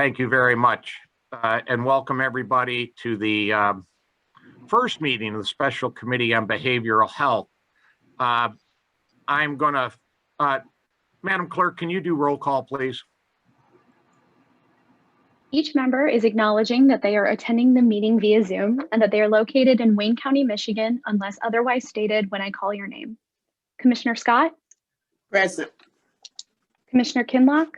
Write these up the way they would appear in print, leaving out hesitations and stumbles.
Thank you very much. And welcome everybody to the first meeting of the Special Committee on Behavioral Health. I'm going to, Madam Clerk, can you do roll call, please? Each member is acknowledging that they are attending the meeting via Zoom and that they are located in Wayne County, Michigan, unless otherwise stated when I call your name. Commissioner Scott? Present. Commissioner Kinlock?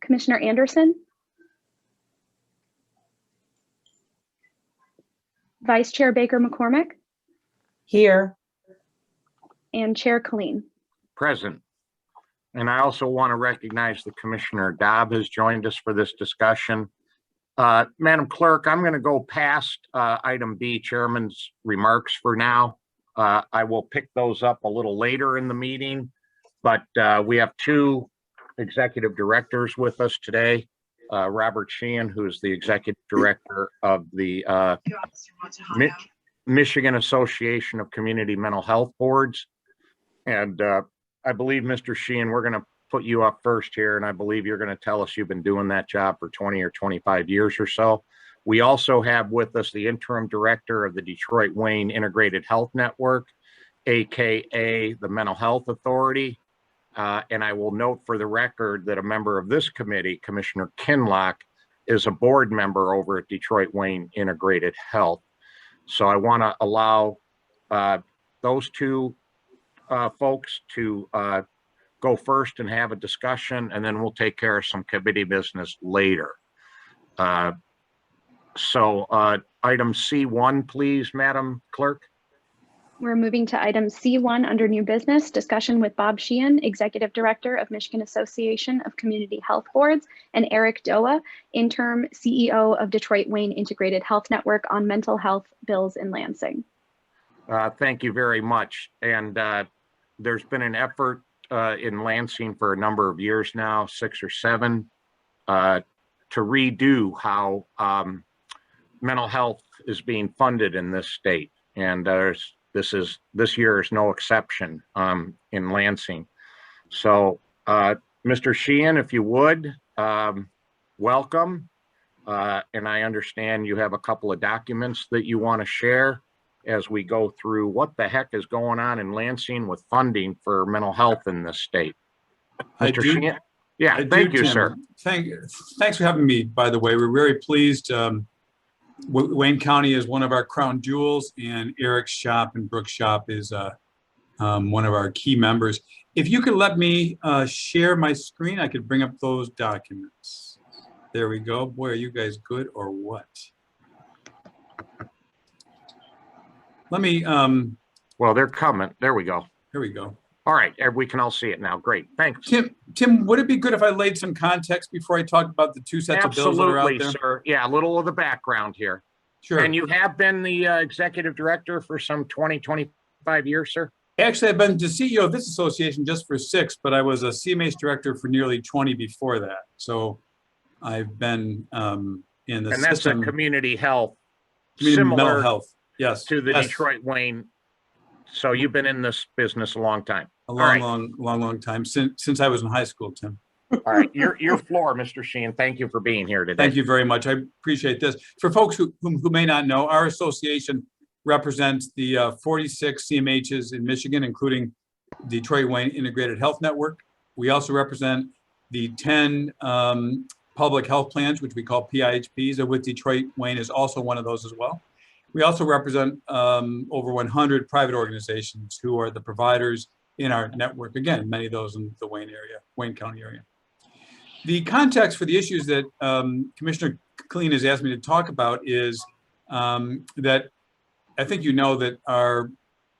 Commissioner Anderson? Vice Chair Baker McCormick? Here. And Chair Colleen? Present. And I also want to recognize the Commissioner Dobb has joined us for this discussion. Madam Clerk, I'm going to go past item B, Chairman's remarks for now. I will pick those up a little later in the meeting, but we have two executive directors with us today. Robert Sheehan, who's the executive director of the Michigan Association of Community Mental Health Boards. And I believe, Mr. Sheehan, we're going to put you up first here, and I believe you're going to tell us you've been doing that job for 20 or 25 years or so. We also have with us the interim director of the Detroit Wayne Integrated Health Network, aka the Mental Health Authority. And I will note for the record that a member of this committee, Commissioner Kinlock, is a board member over at Detroit Wayne Integrated Health. So I want to allow those two folks to go first and have a discussion, and then we'll take care of some committee business later. So item C1, please, Madam Clerk. We're moving to item C1 under new business, discussion with Bob Sheehan, Executive Director of Michigan Association of Community Health Boards, and Eric Doa, Interim CEO of Detroit Wayne Integrated Health Network, on mental health bills in Lansing. Thank you very much. And there's been an effort in Lansing for a number of years now, 6 or 7, to redo how mental health is being funded in this state. And this year is no exception in Lansing. So Mr. Sheehan, if you would, welcome. And I understand you have a couple of documents that you want to share as we go through what the heck is going on in Lansing with funding for mental health in this state. Mr. Sheehan? Yeah, thank you, sir. Thanks for having me, by the way. We're very pleased. Wayne County is one of our crown jewels, and Eric's shop and Brooks' shop is one of our key members. If you could let me share my screen, I could bring up those documents. There we go. Boy, are you guys good or what? Let me. Well, they're coming. There we go. Here we go. All right, we can all see it now. Great, thanks. Tim, would it be good if I laid some context before I talk about the two sets of bills that are out there? Absolutely, sir. Yeah, a little of the background here. Sure. And you have been the executive director for some 20, 25 years, sir? Actually, I've been the CEO of this association just for 6, but I was a CMH director for nearly 20 before that. So I've been in the system. And that's a community health, mental health, yes, to the Detroit Wayne. So you've been in this business a long time. A long time, since I was in high school, Tim. All right, your floor, Mr. Sheehan. Thank you for being here today. Thank you very much. I appreciate this. For folks who may not know, our association represents the 46 CMHs in Michigan, including Detroit Wayne Integrated Health Network. We also represent the 10 public health plans, which we call PIHPs, of which Detroit Wayne is also one of those as well. We also represent over 100 private organizations who are the providers in our network. Again, many of those in the Wayne County area. The context for the issues that Commissioner Colleen has asked me to talk about is that I think you know that our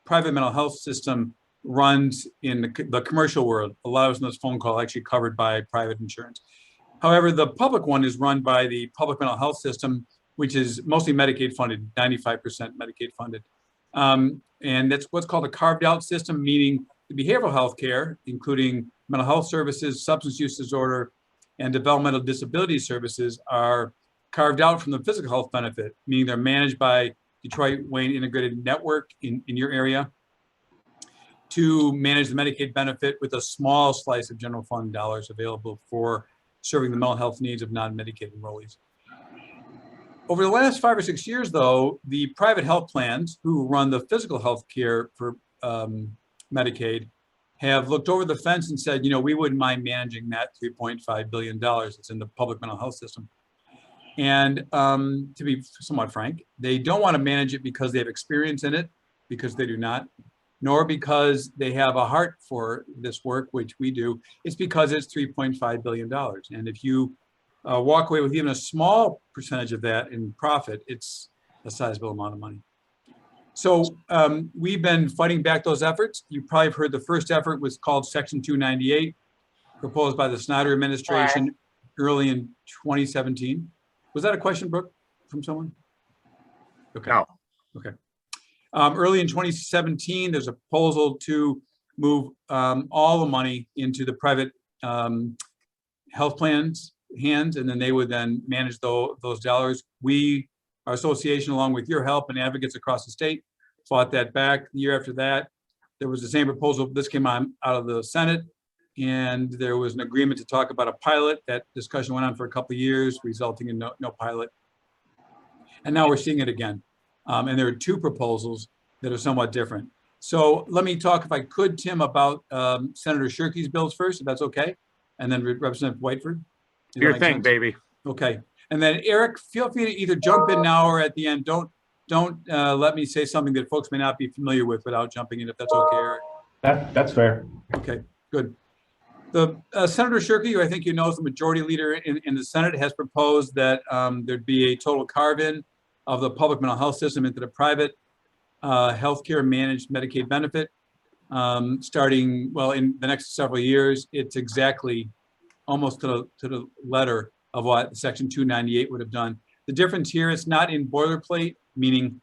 private mental health system runs in the commercial world. A lot of us in this phone call actually covered by private insurance. However, the public one is run by the public mental health system, which is mostly Medicaid funded, 95% Medicaid funded. And that's what's called a carved out system, meaning the behavioral health care, including mental health services, substance use disorder, and developmental disability services, are carved out from the physical health benefit, meaning they're managed by Detroit Wayne Integrated Network in your area. to manage the Medicaid benefit with a small slice of general fund dollars available for serving the mental health needs of non-Medicaid enrollees. Over the last 5 or 6 years, though, the private health plans who run the physical health care for Medicaid have looked over the fence and said, we wouldn't mind managing that $3.5 billion that's in the public mental health system. And to be somewhat frank, they don't want to manage it because they have experience in it, because they do not, nor because they have a heart for this work, which we do. It's because it's $3.5 billion. And if you walk away with even a small percentage of that in profit, it's a sizable amount of money. So we've been fighting back those efforts. You probably have heard the first effort was called Section 298, proposed by the Snyder administration early in 2017. Was that a question, Brooke, from someone? Okay. No. Okay. Early in 2017, there's a proposal to move all the money into the private health plans hands, and then they would then manage those dollars. Our association, along with your help and advocates across the state, fought that back. The year after that, there was the same proposal. This came out of the Senate, and there was an agreement to talk about a pilot. That discussion went on for a couple of years, resulting in no pilot. And now we're seeing it again. And there are two proposals that are somewhat different. So let me talk, if I could, Tim, about Senator Shirkey's bills first, if that's okay, and then Representative Whiteford. Your thing, baby. Okay. And then Eric, feel free to either jump in now or at the end. Don't let me say something that folks may not be familiar with without jumping in, if that's okay, Eric. That's fair. Okay, good. The Senator Shirkey, who I think you know is the majority leader in the Senate, has proposed that there'd be a total carve-in of the public mental health system into the private healthcare managed Medicaid benefit, starting, well, in the next several years. It's exactly almost to the letter of what Section 298 would have done. The difference here is not in boilerplate, meaning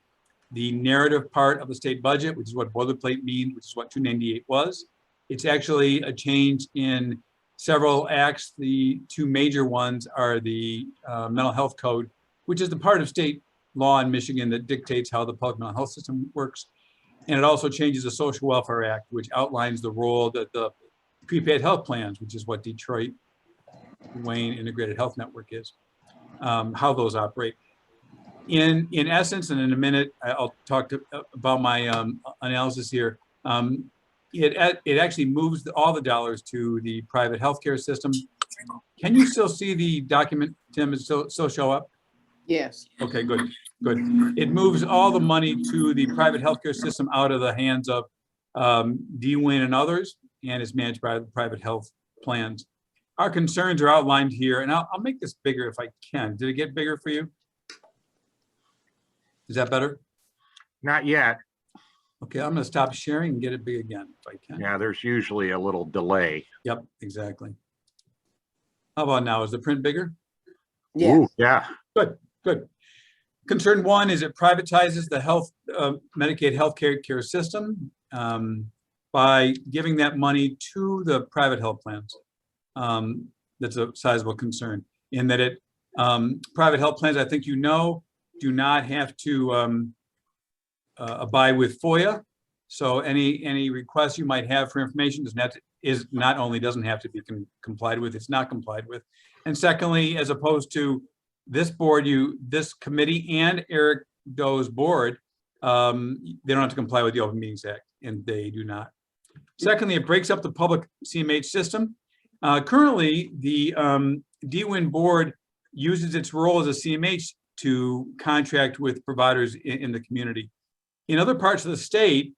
the narrative part of the state budget, which is what boilerplate means, which is what 298 was. It's actually a change in several acts. The two major ones are the mental health code, which is the part of state law in Michigan that dictates how the public mental health system works. And it also changes the Social Welfare Act, which outlines the role that the prepaid health plans, which is what Detroit Wayne Integrated Health Network is, how those operate. In essence, and in a minute, I'll talk about my analysis here. It actually moves all the dollars to the private healthcare system. Can you still see the document, Tim? Is still show up? Yes. Okay, good. It moves all the money to the private healthcare system out of the hands of DWIN and others, and is managed by the private health plans. Our concerns are outlined here, and I'll make this bigger if I can. Did it get bigger for you? Is that better? Not yet. Okay, I'm going to stop sharing and get it big again if I can. Yeah, there's usually a little delay. Yep, exactly. How about now? Is the print bigger? Yes. Ooh, yeah. Good. Concern one is it privatizes the Medicaid healthcare system by giving that money to the private health plans. That's a sizable concern in that it private health plans, I think you know, do not have to abide with FOIA. So any requests you might have for information not only doesn't have to be complied with, it's not complied with. And secondly, as opposed to this board, this committee and Eric Doe's board, they don't have to comply with the Open Meetings Act, and they do not. Secondly, it breaks up the public CMH system. Currently, the DWIN board uses its role as a CMH to contract with providers in the community. In other parts of the state,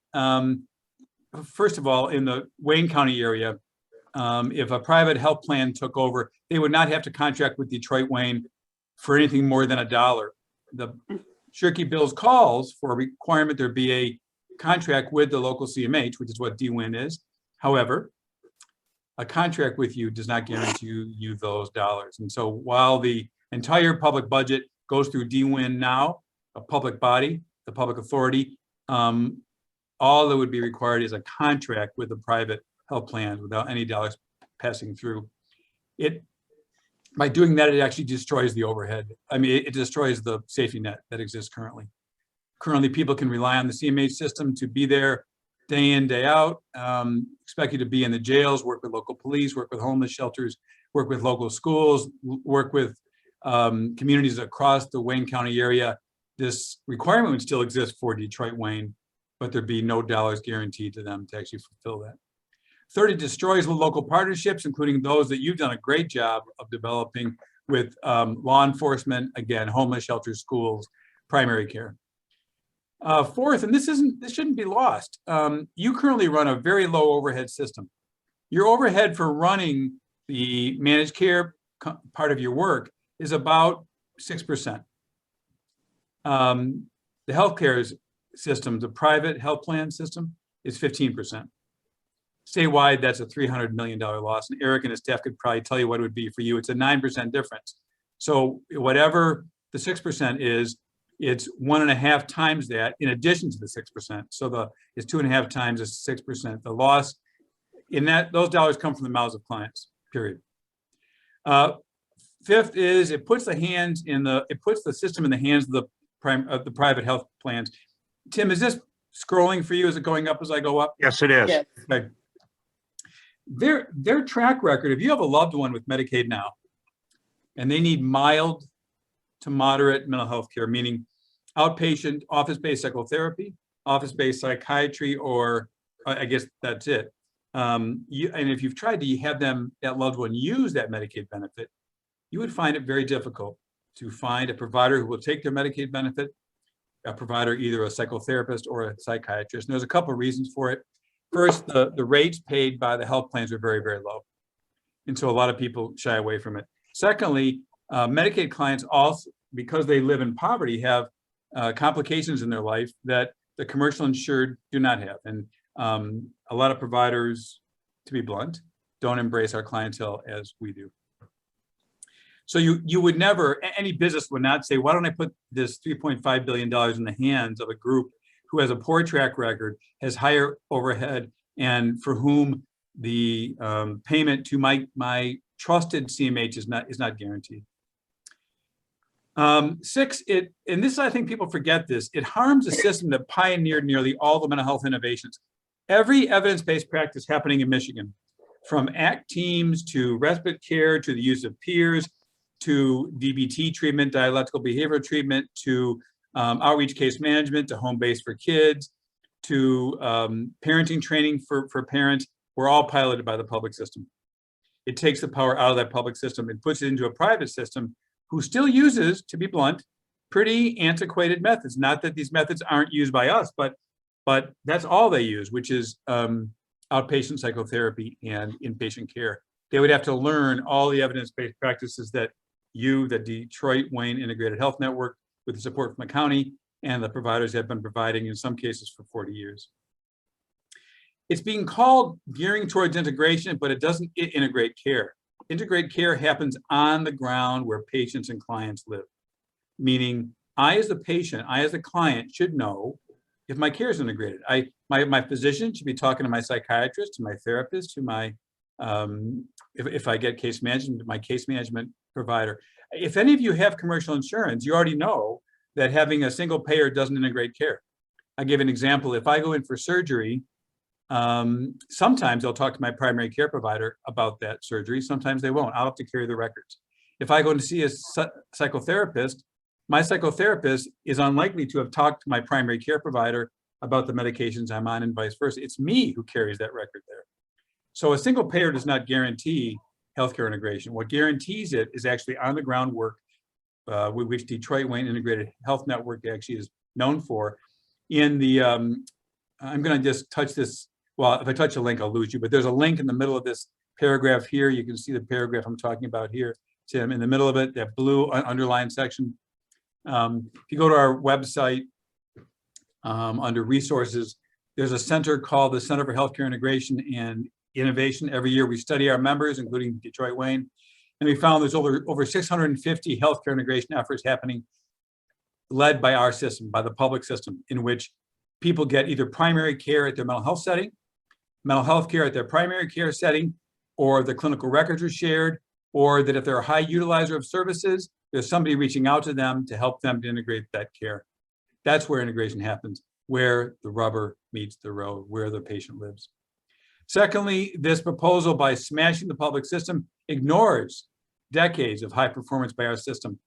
first of all, in the Wayne County area, if a private health plan took over, they would not have to contract with Detroit Wayne for anything more than $1. The Shirkey bills calls for a requirement there be a contract with the local CMH, which is what DWIN is. However, a contract with you does not guarantee you those dollars. And so while the entire public budget goes through DWIN now, a public body, the public authority, all that would be required is a contract with the private health plans without any dollars passing through. By doing that, it actually destroys the overhead. I mean, it destroys the safety net that exists currently. Currently, people can rely on the CMH system to be there day in, day out. Expect you to be in the jails, work with local police, work with homeless shelters, work with local schools, work with communities across the Wayne County area. This requirement would still exist for Detroit Wayne, but there'd be no dollars guaranteed to them to actually fulfill that. 30 destroys with local partnerships, including those that you've done a great job of developing with law enforcement, again, homeless shelters, schools, primary care. Fourth, and this shouldn't be lost. You currently run a very low overhead system. Your overhead for running the managed care part of your work is about 6%. The healthcare system, the private health plan system, is 15%. Statewide, that's a $300 million loss. And Eric and his staff could probably tell you what it would be for you. It's a 9% difference. So whatever the 6% is, it's 1.5 times that in addition to the 6%. So it's 2.5 times the 6%. The loss in that, those dollars come from the mouths of clients, period. Fifth is it puts the system in the hands of the private health plans. Tim, is this scrolling for you? Is it going up as I go up? Yes, it is. Yes. Okay. Their track record, if you have a loved one with Medicaid now, and they need mild to moderate mental health care, meaning outpatient, office-based psychotherapy, office-based psychiatry, or I guess that's it. And if you've tried to have that loved one use that Medicaid benefit, you would find it very difficult to find a provider who will take their Medicaid benefit, a provider, either a psychotherapist or a psychiatrist. And there's a couple of reasons for it. First, the rates paid by the health plans are very, very low. And so a lot of people shy away from it. Secondly, Medicaid clients also, because they live in poverty, have complications in their life that the commercial insured do not have. And a lot of providers, to be blunt, don't embrace our clientele as we do. So you would never, any business would not say, why don't I put this $3.5 billion in the hands of a group who has a poor track record, has higher overhead, and for whom the payment to my trusted CMH is not guaranteed. 6, and this, I think people forget this, it harms a system that pioneered nearly all the mental health innovations. Every evidence-based practice happening in Michigan, from ACT teams to respite care, to the use of peers, to DBT treatment, dialectical behavioral treatment, to outreach case management, to home base for kids, to parenting training for parents, were all piloted by the public system. It takes the power out of that public system and puts it into a private system who still uses, to be blunt, pretty antiquated methods. Not that these methods aren't used by us, but that's all they use, which is outpatient psychotherapy and inpatient care. They would have to learn all the evidence-based practices that the Detroit Wayne Integrated Health Network, with the support from the county and the providers, have been providing in some cases for 40 years. It's being called gearing towards integration, but it doesn't integrate care. Integrate care happens on the ground where patients and clients live. Meaning, I as the patient, I as the client should know if my care is integrated. My physician should be talking to my psychiatrist, to my therapist, to my, if I get case management, my case management provider. If any of you have commercial insurance, you already know that having a single payer doesn't integrate care. I'll give an example. If I go in for surgery, sometimes I'll talk to my primary care provider about that surgery. Sometimes they won't. I'll have to carry the records. If I go to see a psychotherapist, my psychotherapist is unlikely to have talked to my primary care provider about the medications I'm on and vice versa. It's me who carries that record there. So a single payer does not guarantee healthcare integration. What guarantees it is actually on the ground work, which Detroit Wayne Integrated Health Network actually is known for. In the, I'm going to just touch this. Well, if I touch a link, I'll lose you, but there's a link in the middle of this paragraph here. You can see the paragraph I'm talking about here, Tim, in the middle of it, that blue underlined section. If you go to our website, under resources, there's a center called the Center for Healthcare Integration and Innovation. Every year we study our members, including Detroit Wayne, and we found there's over 650 healthcare integration efforts happening, led by our system, by the public system, in which people get either primary care at their mental health setting, mental health care at their primary care setting, or the clinical records are shared, or that if they're a high utilizer of services, there's somebody reaching out to them to help them to integrate that care. That's where integration happens. where the rubber meets the road, where the patient lives. Secondly, this proposal, by smashing the public system, ignores decades of high performance by our system.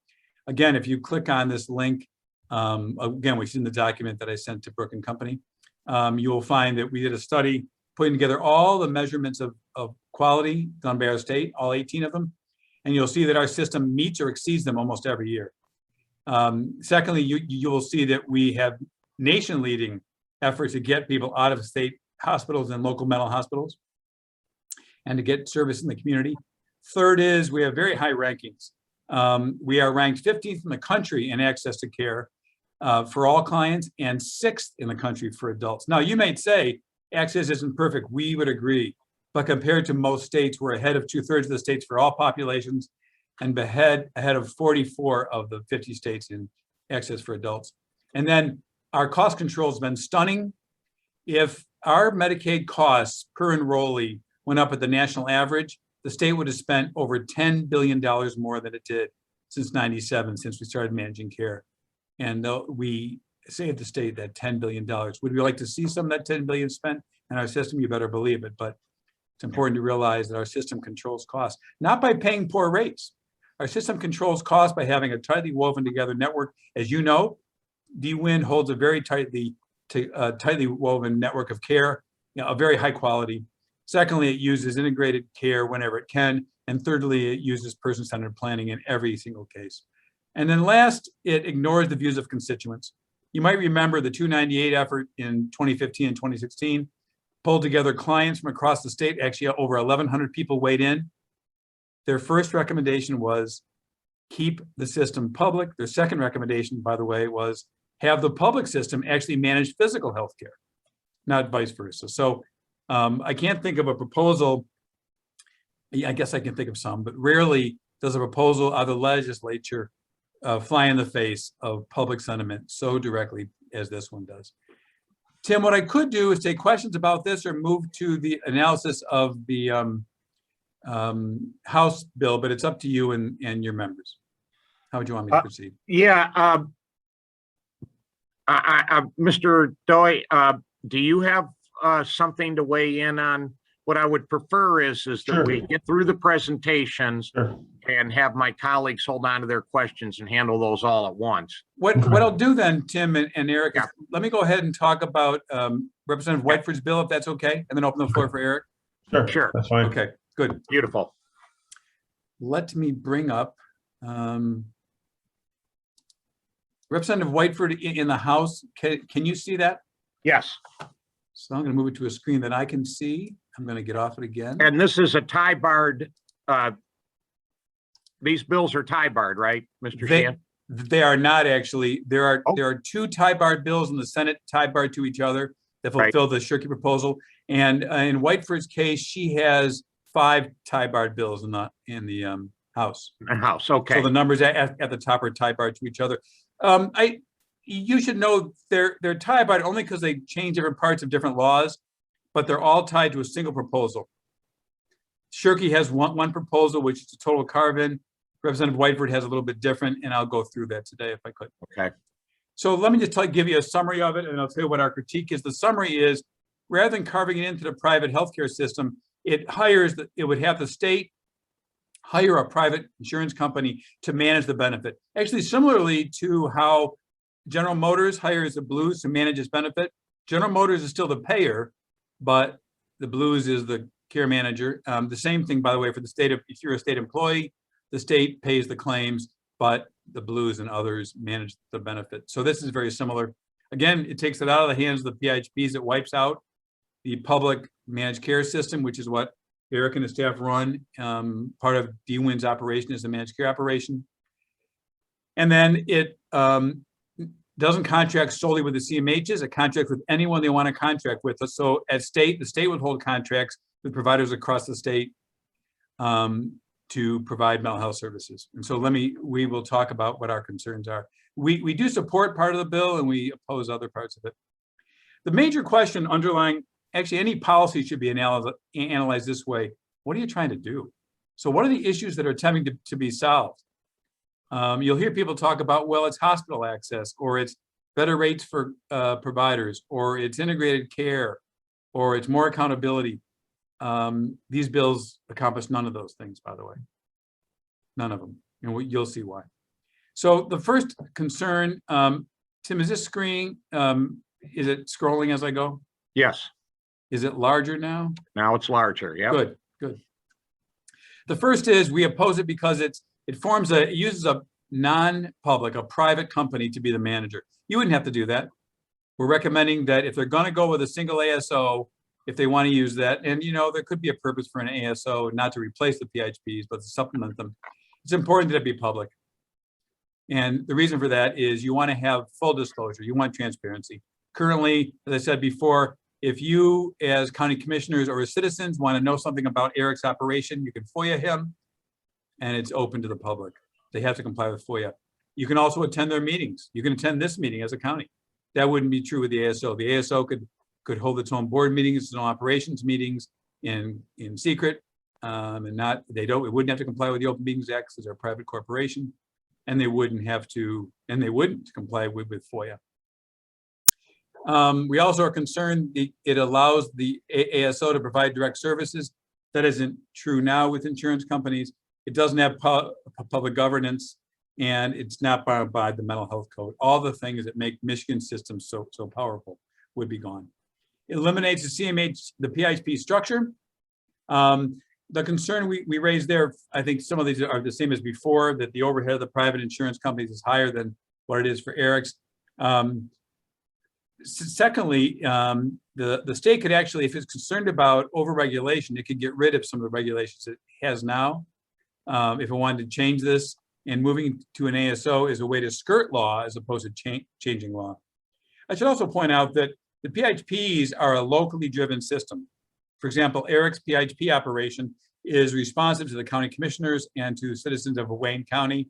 Again, if you click on this link, again, which is in the document that I sent to Brook and Company, you will find that we did a study putting together all the measurements of quality done by our state, all 18 of them, and you'll see that our system meets or exceeds them almost every year. Secondly, you will see that we have nation-leading efforts to get people out of state hospitals and local mental hospitals and to get service in the community. Third is we have very high rankings. We are ranked 15th in the country in access to care for all clients and 6th in the country for adults. Now, you may say access isn't perfect. We would agree. But compared to most states, we're ahead of 2/3 of the states for all populations and ahead of 44 of the 50 states in access for adults. And then our cost control has been stunning. If our Medicaid costs per enrollee went up at the national average, the state would have spent over $10 billion more than it did since '97, since we started managing care. And we saved the state that $10 billion. Would we like to see some of that $10 billion spent in our system? You better believe it. But it's important to realize that our system controls costs, not by paying poor rates. Our system controls costs by having a tightly woven together network. As you know, DWIN holds a very tightly woven network of care, a very high quality. Secondly, it uses integrated care whenever it can. And thirdly, it uses person-centered planning in every single case. And then last, it ignores the views of constituents. You might remember the 298 effort in 2015 and 2016 pulled together clients from across the state. Actually, over 1,100 people weighed in. Their first recommendation was keep the system public. Their second recommendation, by the way, was have the public system actually manage physical health care, not vice versa. So I can't think of a proposal. I guess I can think of some, but rarely does a proposal out of the legislature fly in the face of public sentiment so directly as this one does. Tim, what I could do is take questions about this or move to the analysis of the House bill, but it's up to you and your members. How would you want me to proceed? Yeah, Mr. Doi, do you have something to weigh in on? What I would prefer is that Sure. we get through the presentations Sure. and have my colleagues hold on to their questions and handle those all at once. What I'll do then, Tim and Eric, Yeah. let me go ahead and talk about Representative Whiteford's bill, if that's okay, and then open the floor for Eric. Sure. That's fine. Okay, good. Beautiful. Let me bring up Representative Whiteford in the House. Can you see that? Yes. So I'm going to move it to a screen that I can see. I'm going to get off it again. And this is a tie barred, these bills are tie barred, right, Mr. Sheehan? They are not actually. There are Oh. there are two tie barred bills in the Senate tie barred to each other that fulfill the Shirky proposal. And in Whiteford's case, she has 5 tie barred bills in the House. House, okay. So the numbers at the top are tie barred to each other. You should know they're tie barred only because they change different parts of different laws, but they're all tied to a single proposal. Shirky has one proposal, which is a total carve-in. Representative Whiteford has a little bit different, and I'll go through that today if I could. Okay. So let me just give you a summary of it, and I'll tell you what our critique is. The summary is, rather than carving it into the private healthcare system, it would have the state hire a private insurance company to manage the benefit. Actually, similarly to how General Motors hires the Blues to manage its benefit. General Motors is still the payer, but the Blues is the care manager. The same thing, by the way, for the state. If you're a state employee, the state pays the claims, but the Blues and others manage the benefit. So this is very similar. Again, it takes it out of the hands of the PHPs. It wipes out the public managed care system, which is what Eric and his staff run. Part of DWIN's operation is the managed care operation. And then it doesn't contract solely with the CMHs. It contracts with anyone they want to contract with. So the state would hold contracts with providers across the state to provide mental health services. And so we will talk about what our concerns are. We do support part of the bill and we oppose other parts of it. The major question underlying, actually any policy should be analyzed this way. What are you trying to do? So what are the issues that are attempting to be solved? You'll hear people talk about, well, it's hospital access or it's better rates for providers, or it's integrated care, or it's more accountability. These bills accomplish none of those things, by the way. None of them. And you'll see why. So the first concern, Tim, is this screen, is it scrolling as I go? Yes, Is it larger now? now it's larger. Yep. Good, good. The first is we oppose it because it uses a non-public, a private company to be the manager. You wouldn't have to do that. We're recommending that if they're going to go with a single ASO, if they want to use that, and there could be a purpose for an ASO, not to replace the PHPs, but to supplement them. It's important that it be public. And the reason for that is you want to have full disclosure. You want transparency. Currently, as I said before, if you as county commissioners or as citizens want to know something about Eric's operation, you can FOIA him, and it's open to the public. They have to comply with FOIA. You can also attend their meetings. You can attend this meeting as a county. That wouldn't be true with the ASO. The ASO could hold its own board meetings, its own operations meetings in secret, and it wouldn't have to comply with the Open Meetings Act because they're a private corporation, and they wouldn't comply with FOIA. We also are concerned it allows the ASO to provide direct services. That isn't true now with insurance companies. It doesn't have public governance, and it's not bound by the mental health code. All the things that make Michigan's system so powerful would be gone. It eliminates the CMH, the PHP structure. The concern we raised there, I think some of these are the same as before, that the overhead of the private insurance companies is higher than what it is for Eric's. Secondly, the state could actually, if it's concerned about overregulation, it could get rid of some of the regulations it has now. If it wanted to change this, and moving to an ASO is a way to skirt law as opposed to changing law. I should also point out that the PHPs are a locally driven system. For example, Eric's PHP operation is responsive to the county commissioners and to citizens of Wayne County.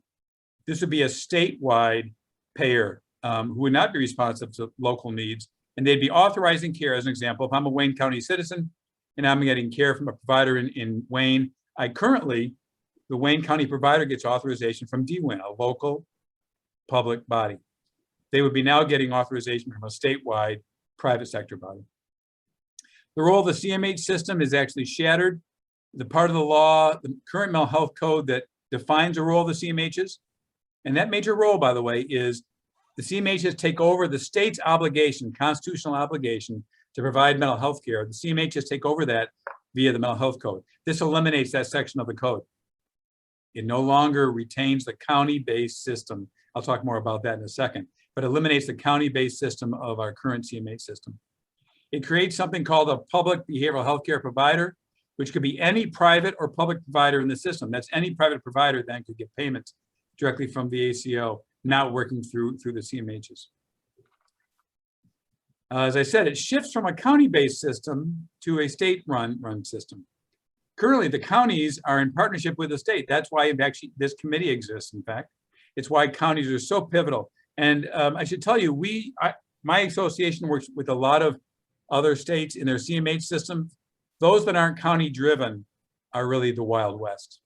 This would be a statewide payer who would not be responsive to local needs, and they'd be authorizing care. As an example, if I'm a Wayne County citizen and I'm getting care from a provider in Wayne, the Wayne County provider gets authorization from DWIN, a local public body. They would be now getting authorization from a statewide private sector body. The role of the CMH system is actually shattered. The part of the law, the current mental health code that defines the role of the CMHs, and that major role, by the way, is the CMHs take over the state's obligation, constitutional obligation to provide mental health care. The CMHs take over that via the mental health code. This eliminates that section of the code. It no longer retains the county-based system. I'll talk more about that in a second, but eliminates the county-based system of our current CMH system. It creates something called a public behavioral health care provider, which could be any private or public provider in the system. That's any private provider then could get payments directly from the ACO, not working through the CMHs. As I said, it shifts from a county-based system to a state-run system. Currently, the counties are in partnership with the state. That's why actually this committee exists, in fact. It's why counties are so pivotal. And I should tell you, my association works with a lot of other states in their CMH system. Those that aren't county-driven are really the Wild West.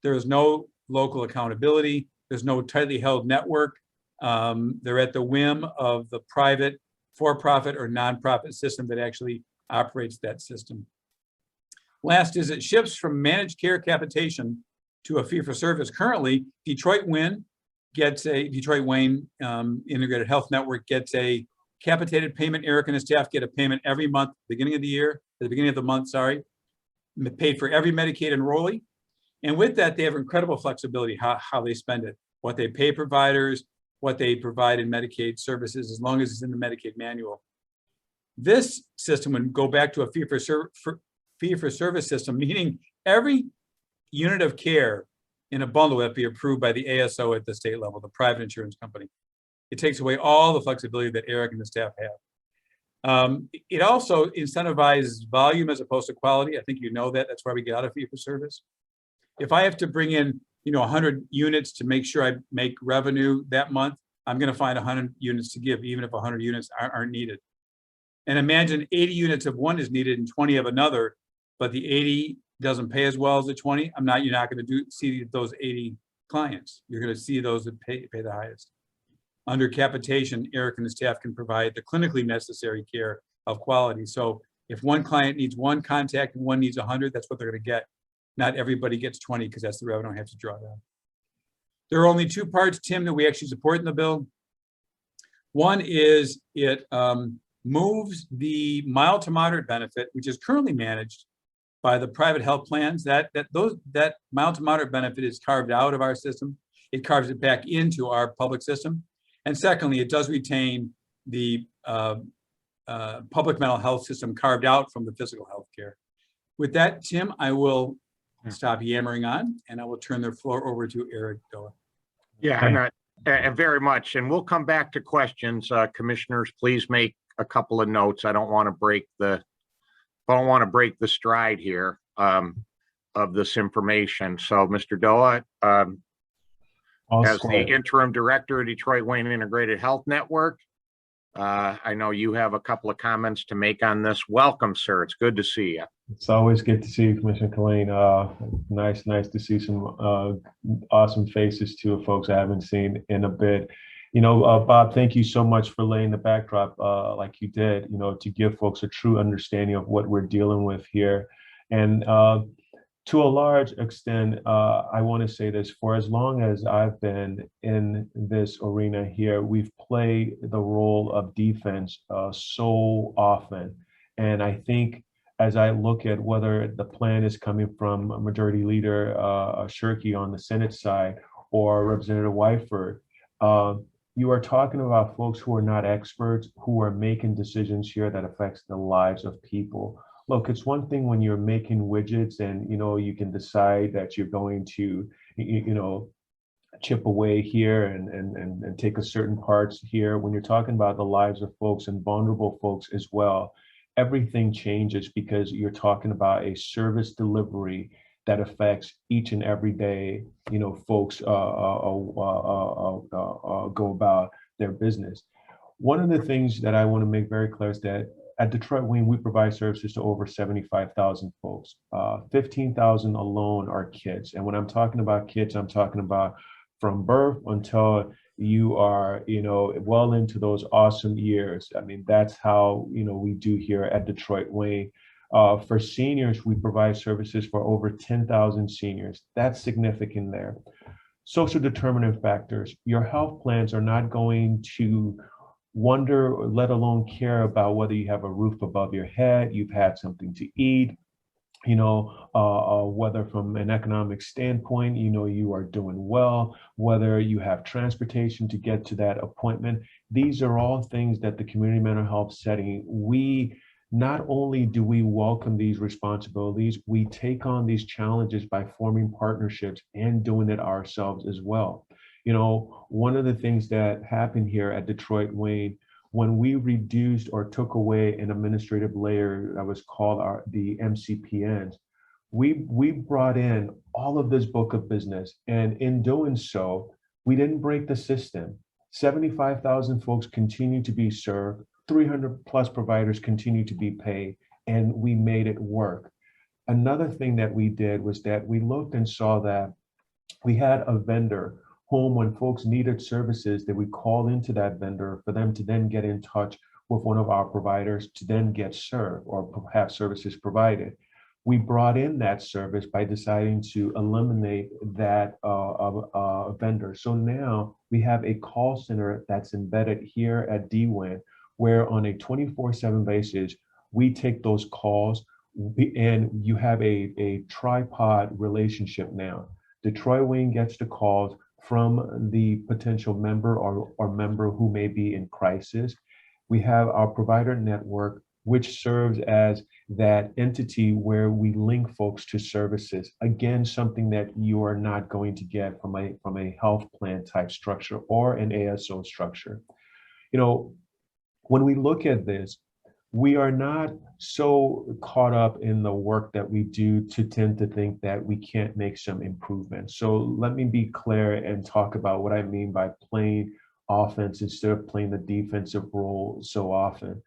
There is no local accountability. There's no tightly held network. They're at the whim of the private, for-profit or nonprofit system that actually operates that system. Last is it shifts from managed care capitation to a fee-for-service. Currently, Detroit Wayne Integrated Health Network gets a capitated payment. Eric and his staff get a payment every month, beginning of the month, paid for every Medicaid enrollee. And with that, they have incredible flexibility how they spend it, what they pay providers, what they provide in Medicaid services, as long as it's in the Medicaid manual. This system would go back to a fee-for-service system, meaning every unit of care in a bundle would have to be approved by the ASO at the state level, the private insurance company. It takes away all the flexibility that Eric and the staff have. It also incentivizes volume as opposed to quality. I think you know that. That's why we get out of fee-for-service. If I have to bring in 100 units to make sure I make revenue that month, I'm going to find 100 units to give, even if 100 units aren't needed. And imagine 80 units of one is needed and 20 of another, but the 80 doesn't pay as well as the 20. You're not going to see those 80 clients. You're going to see those that pay the highest. under capitation, Eric and the staff can provide the clinically necessary care of quality. So if one client needs one contact and one needs 100, that's what they're going to get. Not everybody gets 20 because that's the revenue I have to draw down. There are only two parts, Tim, that we actually support in the bill. One is it moves the mild to moderate benefit, which is currently managed by the private health plans. That mild to moderate benefit is carved out of our system. It carves it back into our public system. And secondly, it does retain the public mental health system carved out from the physical health care. With that, Tim, I will stop yammering on and I will turn the floor over to Eric Doa. Yeah, and very much. And we'll come back to questions. Commissioners, please make a couple of notes. I don't want to break the stride here of this information. So, Mr. Doa, as the interim director of Detroit Wayne Integrated Health Network, I know you have a couple of comments to make on this. Welcome, sir. It's good to see you. It's always good to see you, Commissioner Killeen. Nice to see some awesome faces too of folks I haven't seen in a bit. You know, Bob, thank you so much for laying the backdrop like you did, you know, to give folks a true understanding of what we're dealing with here. And to a large extent, I want to say this, for as long as I've been in this arena here, we've played the role of defense so often. And I think as I look at whether the plan is coming from Majority Leader Shirkey on the Senate side or Representative Wyford, you are talking about folks who are not experts, who are making decisions here that affects the lives of people. Look, it's one thing when you're making widgets and, you know, you can decide that you're going to, you know, chip away here and take a certain parts here. When you're talking about the lives of folks and vulnerable folks as well, everything changes because you're talking about a service delivery that affects each and every day, you know, folks go about their business. One of the things that I want to make very clear is that at Detroit Wayne, we provide services to over 75,000 folks. 15,000 alone are kids. And when I'm talking about kids, I'm talking about from birth until you are, you know, well into those awesome years. I mean, that's how, you know, we do here at Detroit Wayne. For seniors, we provide services for over 10,000 seniors. That's significant there. Social determinant factors. Your health plans are not going to wonder, or let alone care about whether you have a roof above your head, you've had something to eat, you know, whether from an economic standpoint, you know, you are doing well, whether you have transportation to get to that appointment. These are all things that the community mental health setting, we not only do we welcome these responsibilities, we take on these challenges by forming partnerships and doing it ourselves as well. You know, one of the things that happened here at Detroit Wayne, when we reduced or took away an administrative layer that was called the MCPNs, we brought in all of this book of business. And in doing so, we didn't break the system. 75,000 folks continue to be served, 300 plus providers continue to be paid, and we made it work. Another thing that we did was that we looked and saw that we had a vendor whom, when folks needed services, that we called into that vendor for them to then get in touch with one of our providers to then get served or have services provided. We brought in that service by deciding to eliminate that vendor. So now we have a call center that's embedded here at DWIN, where on a 24/7 basis, we take those calls and you have a tripod relationship now. Detroit Wayne gets the calls from the potential member or member who may be in crisis. We have our provider network, which serves as that entity where we link folks to services. Again, something that you are not going to get from a health plan type structure or an ASO structure. You know, when we look at this, we are not so caught up in the work that we do to tend to think that we can't make some improvements. So let me be clear and talk about what I mean by playing offense instead of playing the defensive role so often.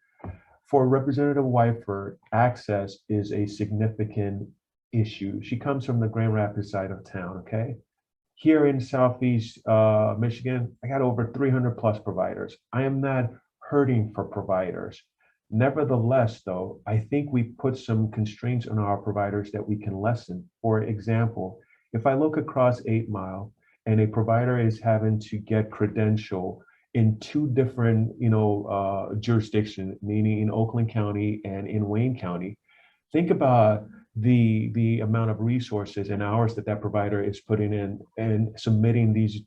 For Representative Wyford, access is a significant issue. She comes from the Grand Rapids side of town, okay? Here in Southeast Michigan, I got over 300 plus providers. I am not hurting for providers. Nevertheless, though, I think we put some constraints on our providers that we can lessen. For example, if I look across 8 Mile and a provider is having to get credential in 2 different, jurisdictions, meaning in Oakland County and in Wayne County, think about the amount of resources and hours that that provider is putting in and submitting these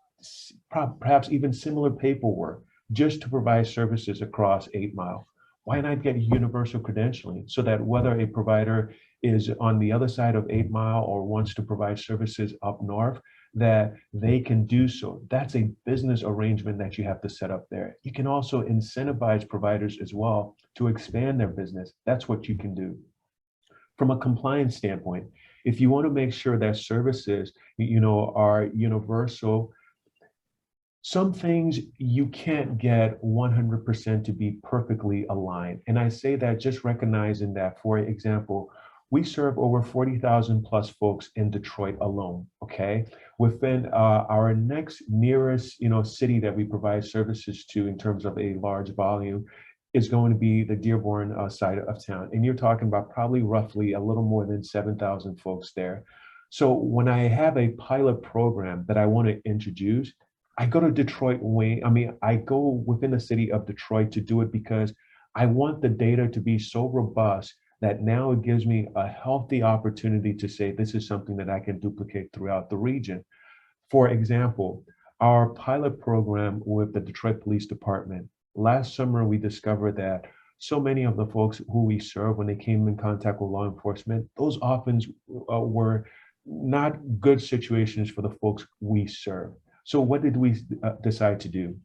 perhaps even similar paperwork just to provide services across 8 Mile. Why not get universal credentialing so that whether a provider is on the other side of 8 Mile or wants to provide services up north, that they can do so? That's a business arrangement that you have to set up there. You can also incentivize providers as well to expand their business. That's what you can do. From a compliance standpoint, if you want to make sure that services, are universal, some things you can't get 100% to be perfectly aligned. And I say that just recognizing that, for example, we serve over 40,000 plus folks in Detroit alone, okay? Within our next nearest, city that we provide services to in terms of a large volume is going to be the Dearborn side of town. And you're talking about probably roughly a little more than 7,000 folks there. So when I have a pilot program that I want to introduce, I go to Detroit I go within the city of Detroit to do it because I want the data to be so robust that now it gives me a healthy opportunity to say, this is something that I can duplicate throughout the region. For example, our pilot program with the Detroit Police Department, last summer, we discovered that so many of the folks who we serve, when they came in contact with law enforcement, those often were not good situations for the folks we serve. So what did we decide to do?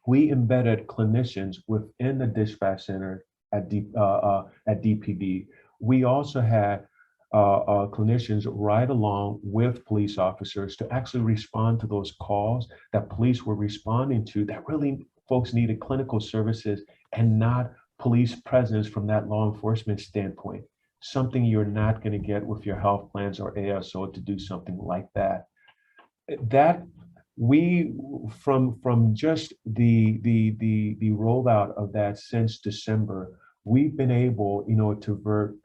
We embedded clinicians within the dispatch center at DPD. We also had clinicians ride along with police officers to actually respond to those calls that police were responding to that really folks needed clinical services and not police presence from that law enforcement standpoint. Something you're not going to get with your health plans or ASO to do something like that. That we from just the rollout of that since December, we've been able, to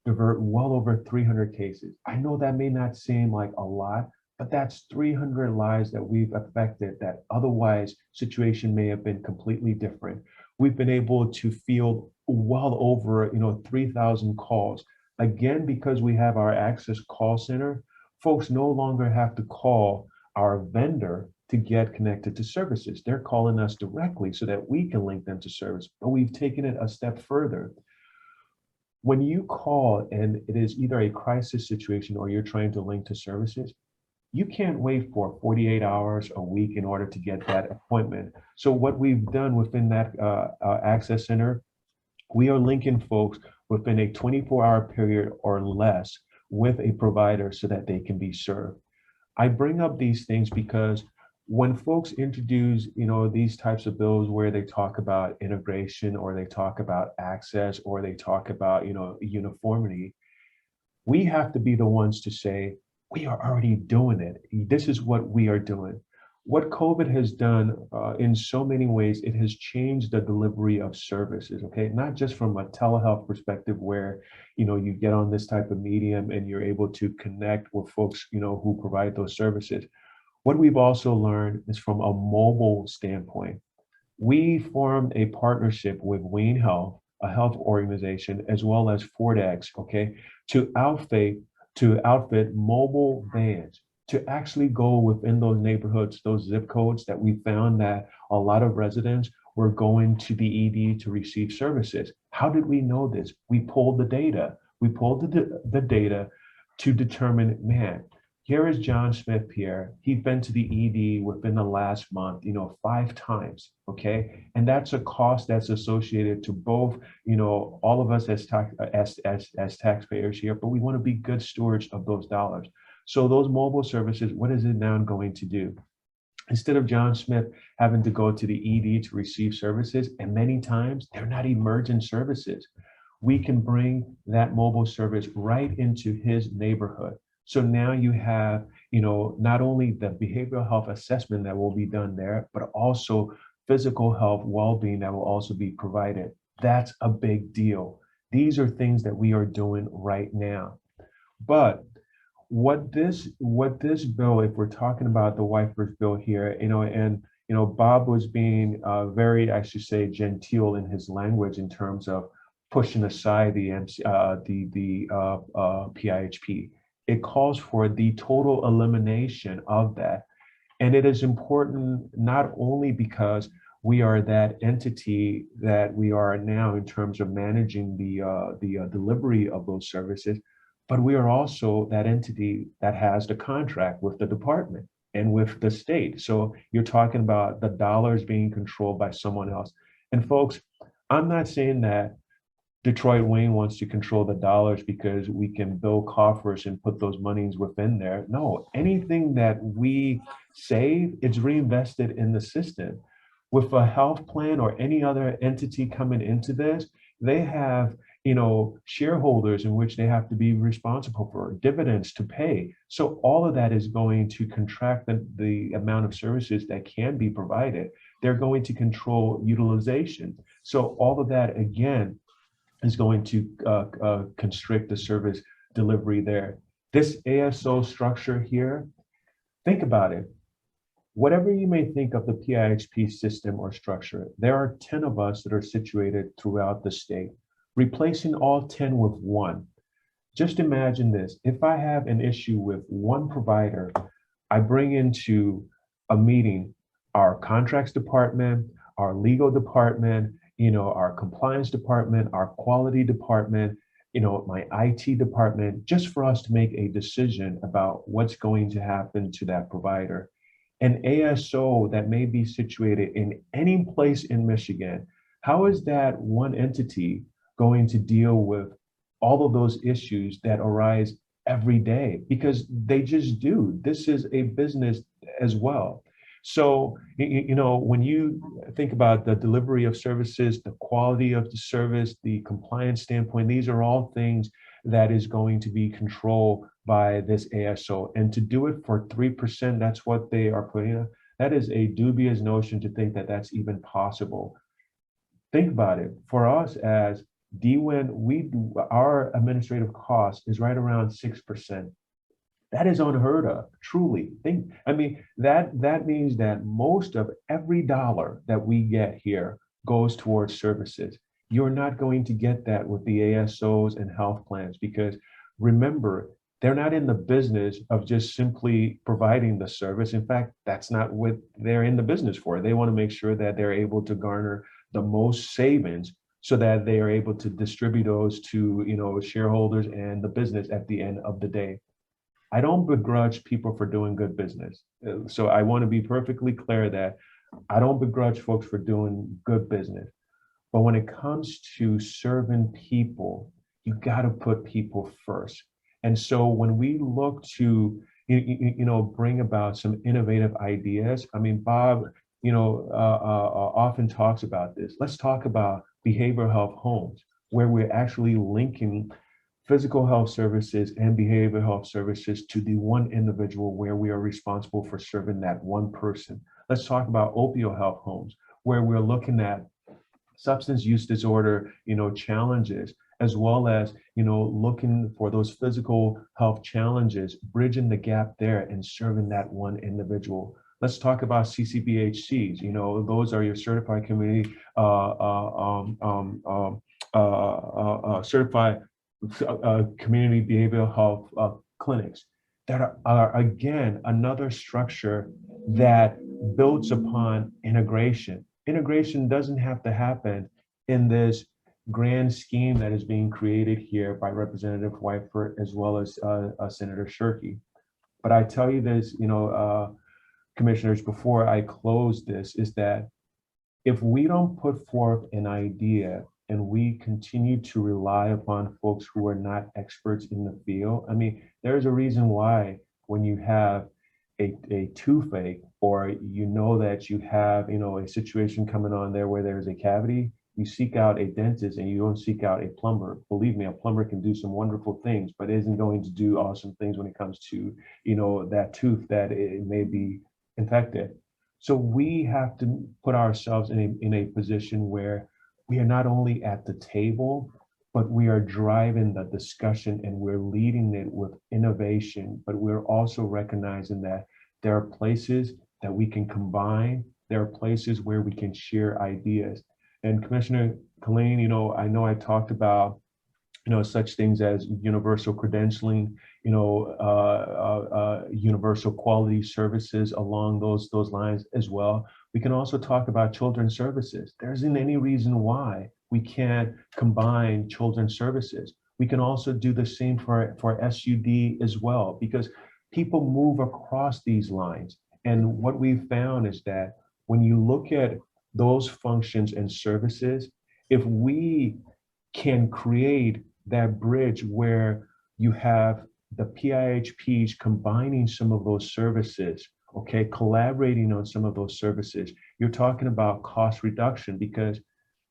divert well over 300 cases. I know that may not seem like a lot, but that's 300 lives that we've affected that otherwise situation may have been completely different. We've been able to field well over 3,000 calls. Again, because we have our access call center, folks no longer have to call our vendor to get connected to services. They're calling us directly so that we can link them to service. But we've taken it a step further. When you call and it is either a crisis situation or you're trying to link to services, you can't wait for 48 hours a week in order to get that appointment. So what we've done within that access center, we are linking folks within a 24-hour period or less with a provider so that they can be served. I bring up these things because when folks introduce, these types of bills where they talk about integration or they talk about access or they talk about, uniformity, we have to be the ones to say, we are already doing it. This is what we are doing. What COVID has done in so many ways, it has changed the delivery of services, okay? Not just from a telehealth perspective where, you get on this type of medium and you're able to connect with folks, who provide those services. What we've also learned is from a mobile standpoint. We formed a partnership with Wayne Health, a health organization, as well as FordX, okay, to outfit mobile vans to actually go within those neighborhoods, those zip codes that we found that a lot of residents were going to the ED to receive services. How did we know this? We pulled the data. We pulled the data to determine, man, here is John Smith here. He's been to the ED within the last month, 5 times, okay? And that's a cost that's associated to both, all of us as taxpayers here, but we want to be good stewards of those dollars. So those mobile services, what is it now going to do? Instead of John Smith having to go to the ED to receive services, and many times they're not emergent services, we can bring that mobile service right into his neighborhood. So now you have, not only the behavioral health assessment that will be done there, but also physical health well-being that will also be provided. That's a big deal. These are things that we are doing right now. But what this bill, if we're talking about the Whiteford's bill here, and Bob was being very, I should say, genteel in his language in terms of pushing aside the PIHP. It calls for the total elimination of that, and it is important not only because we are that entity that we are now in terms of managing the delivery of those services, but we are also that entity that has the contract with the department and with the state. So you're talking about the dollars being controlled by someone else. And folks, I'm not saying that Detroit Wayne wants to control the dollars because we can build coffers and put those monies within there. No, anything that we save, it's reinvested in the system. With a health plan or any other entity coming into this, they have shareholders in which they have to be responsible for, dividends to pay. So all of that is going to contract the amount of services that can be provided. They're going to control utilization. So all of that, again, is going to constrict the service delivery there. This ASO structure here, think about it. Whatever you may think of the PIHP system or structure, there are 10 of us that are situated throughout the state. Replacing all 10 with one. Just imagine this. If I have an issue with one provider, I bring into a meeting our contracts department, our legal department, our compliance department, our quality department, my IT department, just for us to make a decision about what's going to happen to that provider. An ASO that may be situated in any place in Michigan, how is that one entity going to deal with all of those issues that arise every day? Because they just do. This is a business as well. So, when you think about the delivery of services, the quality of the service, the compliance standpoint, these are all things that is going to be controlled by this ASO. And to do it for 3%, that's what they are putting up. That is a dubious notion to think that that's even possible. Think about it. For us as DWIN, our administrative cost is right around 6%. That is unheard of, truly. That means that most of every dollar that we get here goes towards services. You're not going to get that with the ASOs and health plans because remember, they're not in the business of just simply providing the service. In fact, that's not what they're in the business for. They want to make sure that they're able to garner the most savings so that they are able to distribute those to shareholders and the business at the end of the day. I don't begrudge people for doing good business. So I want to be perfectly clear that I don't begrudge folks for doing good business. But when it comes to serving people, you got to put people first. And so when we look to, bring about some innovative ideas, Bob, often talks about this. Let's talk about behavioral health homes, where we're actually linking physical health services and behavioral health services to the one individual where we are responsible for serving that one person. Let's talk about opioid health homes, where we're looking at substance use disorder, challenges, as well as, looking for those physical health challenges, bridging the gap there and serving that one individual. Let's talk about CCBHCs. Those are your certified community, certified community behavioral health clinics that are again another structure that builds upon integration. Integration doesn't have to happen in this grand scheme that is being created here by Representative Whiteford as well as Senator Shirkey. But I tell you this, commissioners, before I close this, is that if we don't put forth an idea and we continue to rely upon folks who are not experts in the field, there's a reason why when you have a toothache or that you have a situation coming on there where there's a cavity, You seek out a dentist and you don't seek out a plumber. Believe me, a plumber can do some wonderful things, but isn't going to do awesome things when it comes to, that tooth that it may be infected. So we have to put ourselves in a position where we are not only at the table, but we are driving the discussion and we're leading it with innovation, but we're also recognizing that there are places that we can combine. There are places where we can share ideas. And Commissioner Colleen, I know I talked about, such things as universal credentialing, universal quality services along those lines as well. We can also talk about children's services. There isn't any reason why we can't combine children's services. We can also do the same for SUD as well, because people move across these lines. And what we've found is that when you look at those functions and services, if we can create that bridge where you have the PIHPs combining some of those services, okay, collaborating on some of those services, you're talking about cost reduction, because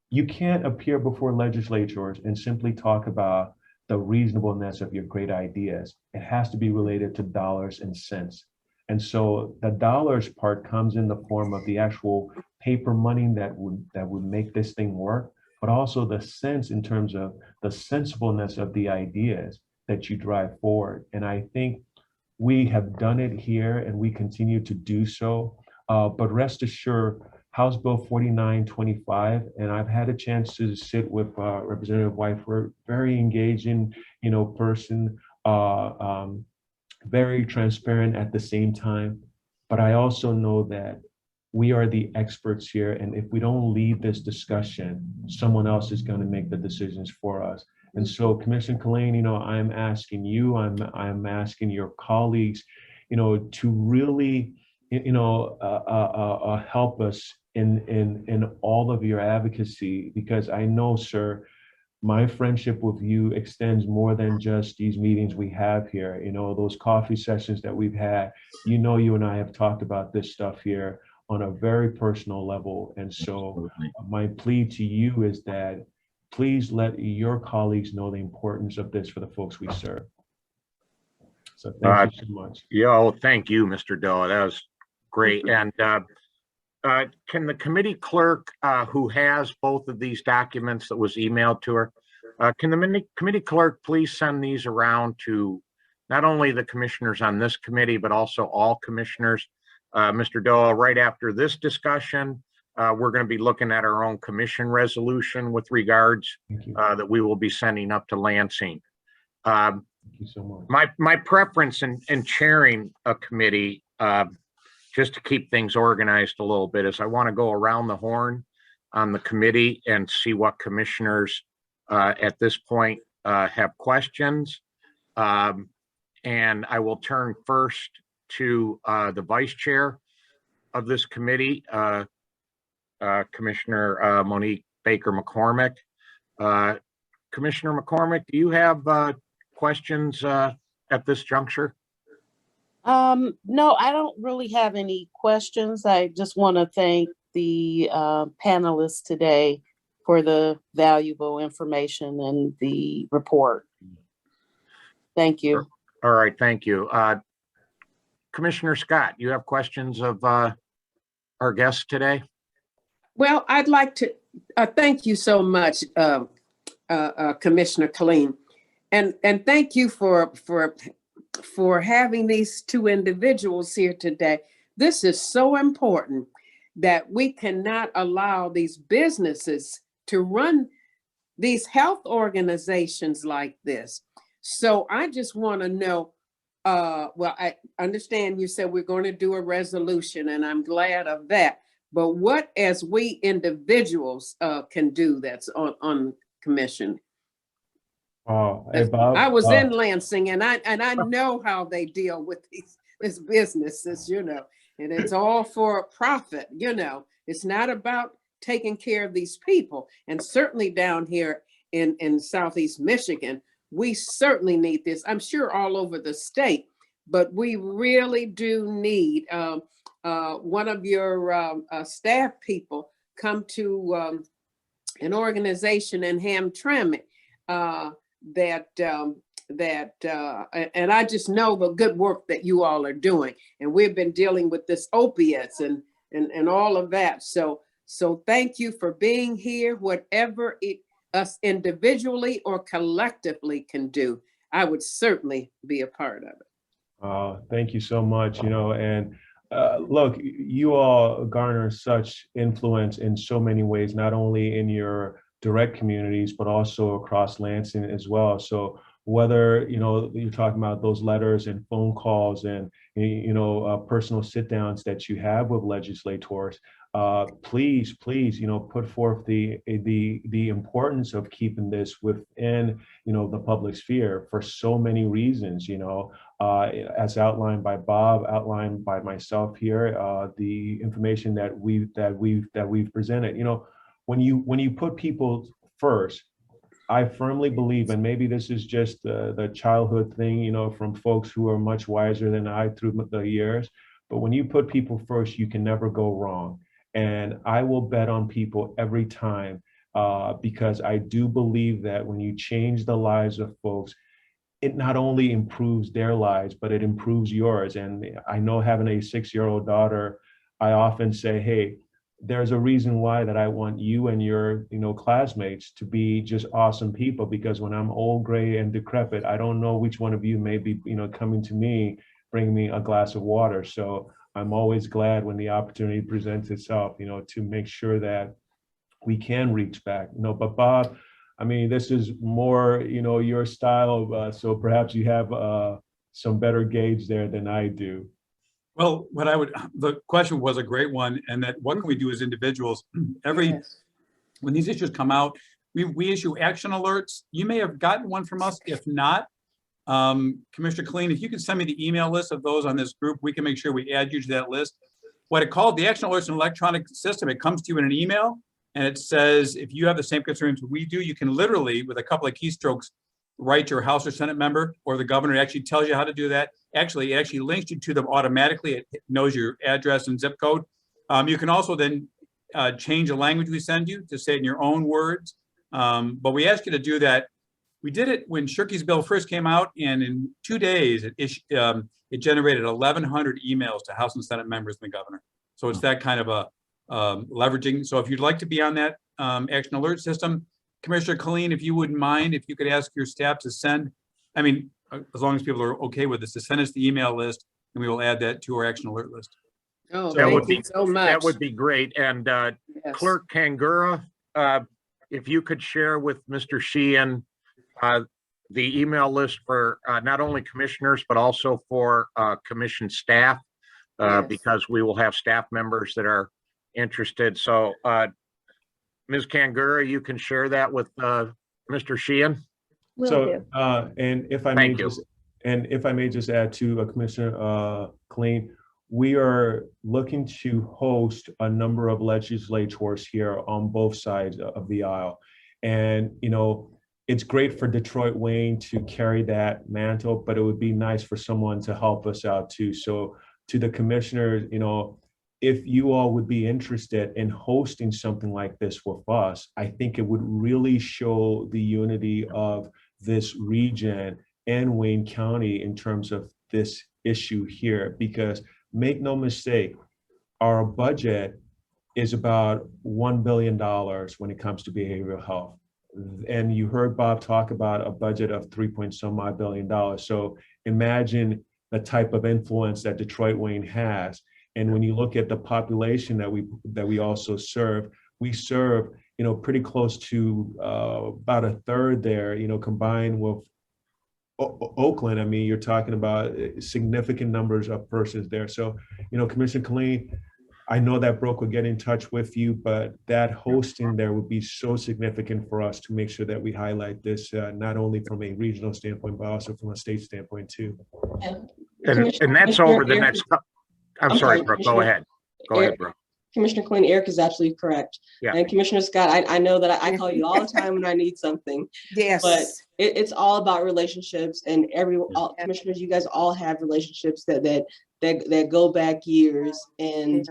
you can't appear before legislatures and simply talk about the reasonableness of your great ideas. It has to be related to dollars and cents. And so the dollars part comes in the form of the actual paper money that would make this thing work, but also the sense in terms of the sensibleness of the ideas that you drive forward. And I think we have done it here and we continue to do so. But rest assured, House Bill 4925, and I've had a chance to sit with Representative Whiteford, very engaging, person, very transparent at the same time. But I also know that we are the experts here, and if we don't lead this discussion, someone else is going to make the decisions for us. And so, Commissioner Colleen, I'm asking you, I'm asking your colleagues, to really, help us in all of your advocacy, because I know, sir, my friendship with you extends more than just these meetings we have here. Those coffee sessions that we've had, you and I have talked about this stuff here on a very personal level. And so my plea to you is that please let your colleagues know the importance of this for the folks we serve. So thank you so much. Thank you, Mr. Doa. That was great. And can the committee clerk, who has both of these documents that was emailed to her, can the committee clerk please send these around to not only the commissioners on this committee, but also all commissioners? Mr. Doa, right after this discussion, we're going to be looking at our own commission resolution with regards that we will be sending up to Lansing. Thank you so much. My preference in chairing a committee, just to keep things organized a little bit, is I want to go around the horn on the committee and see what commissioners at this point have questions. And I will turn first to the vice chair of this committee, Commissioner Monique Baker McCormick. Commissioner McCormick, do you have questions at this juncture? No, I don't really have any questions. I just want to thank the panelists today for the valuable information and the report. Thank you. All right, thank you. Commissioner Scott, you have questions of our guests today? Well, I'd like to thank you so much, Commissioner Colleen, and thank you for having these two individuals here today. This is so important that we cannot allow these businesses to run these health organizations like this. So I just want to know, well, I understand you said we're going to do a resolution, and I'm glad of that. But what as we individuals can do that's on commission? Hey, Bob, I was in Lansing, and I know how they deal with these businesses, and it's all for a profit, It's not about taking care of these people. And certainly down here in Southeast Michigan, we certainly need this. I'm sure all over the state, but we really do need one of your staff people come to an organization in Hamtramck and I just know the good work that you all are doing. And we've been dealing with this opiates and all of that. So thank you for being here. Whatever us individually or collectively can do, I would certainly be a part of it. Thank you so much. And look, you all garner such influence in so many ways, not only in your direct communities, but also across Lansing as well. So whether, you're talking about those letters and phone calls and, personal sit downs that you have with legislators, please, put forth the importance of keeping this within, the public sphere for so many reasons, as outlined by Bob, outlined by myself here, the information that we've presented. When you put people first, I firmly believe, and maybe this is just the childhood thing, from folks who are much wiser than I through the years, but when you put people first, you can never go wrong. And I will bet on people every time because I do believe that when you change the lives of folks, it not only improves their lives, but it improves yours. And I know, having a 6-year-old daughter, I often say, hey, there's a reason why that I want you and your, classmates to be just awesome people, because when I'm old, gray, and decrepit, I don't know which one of you may be, coming to me, bringing me a glass of water. So I'm always glad when the opportunity presents itself, to make sure that we can reach back, but Bob, I mean, this is more, your style. So perhaps you have some better gauge there than I do. Well, the question was a great one, and that what can we do as individuals? When these issues come out, we issue action alerts. You may have gotten one from us. If not, Commissioner Killeen, if you can send me the email list of those on this group, we can make sure we add you to that list. What it called, the action alerts, an electronic system. It comes to you in an email, and it says, if you have the same concerns we do, you can literally, with a couple of keystrokes, write your House or Senate member or the governor. It actually tells you how to do that. Actually, it actually links you to them automatically. It knows your address and zip code. You can also then change the language we send you to say it in your own words. But we ask you to do that. We did it when Shirky's bill first came out, and in 2 days, it generated 1,100 emails to House and Senate members and the governor. So it's that kind of a leveraging. So if you'd like to be on that action alert system, Commissioner Killeen, if you wouldn't mind, if you could ask your staff to send, as long as people are okay with this, to send us the email list, and we will add that to our action alert list. Oh, That would thank you so much. That would be great. And Yes. Clerk Kangura, if you could share with Mr. Sheehan the email list for not only commissioners, but also for commission staff, Yes. because we will have staff members that are interested. So Ms. Kangura, you can share that with Mr. Sheehan. Will So, do. and if I may just add to Commissioner Killeen, we are looking to host a number of legislators here on both sides of the aisle. And, it's great for Detroit Wayne to carry that mantle, but it would be nice for someone to help us out too. So to the commissioners, if you all would be interested in hosting something like this with us, I think it would really show the unity of this region and Wayne County in terms of this issue here, because make no mistake, our budget is about $1 billion when it comes to behavioral health. And you heard Bob talk about a budget of $3.some billion. So imagine the type of influence that Detroit Wayne has. And when you look at the population that we also serve, we serve, pretty close to about a third there, combined with Oakland. You're talking about significant numbers of persons there. So, Commissioner Killeen, I know that Brooke will get in touch with you, but that hosting there would be so significant for us to make sure that we highlight this, not only from a regional standpoint, but also from a state standpoint too. And that's over the next, I'm sorry, Brooke, go ahead. Go ahead, Brooke. Commissioner Killeen, Eric is absolutely correct. Yeah. And Commissioner Scott, I know that I call you all the time when I need something, Yes. but it's all about relationships, and all commissioners, you guys all have relationships that go back years, and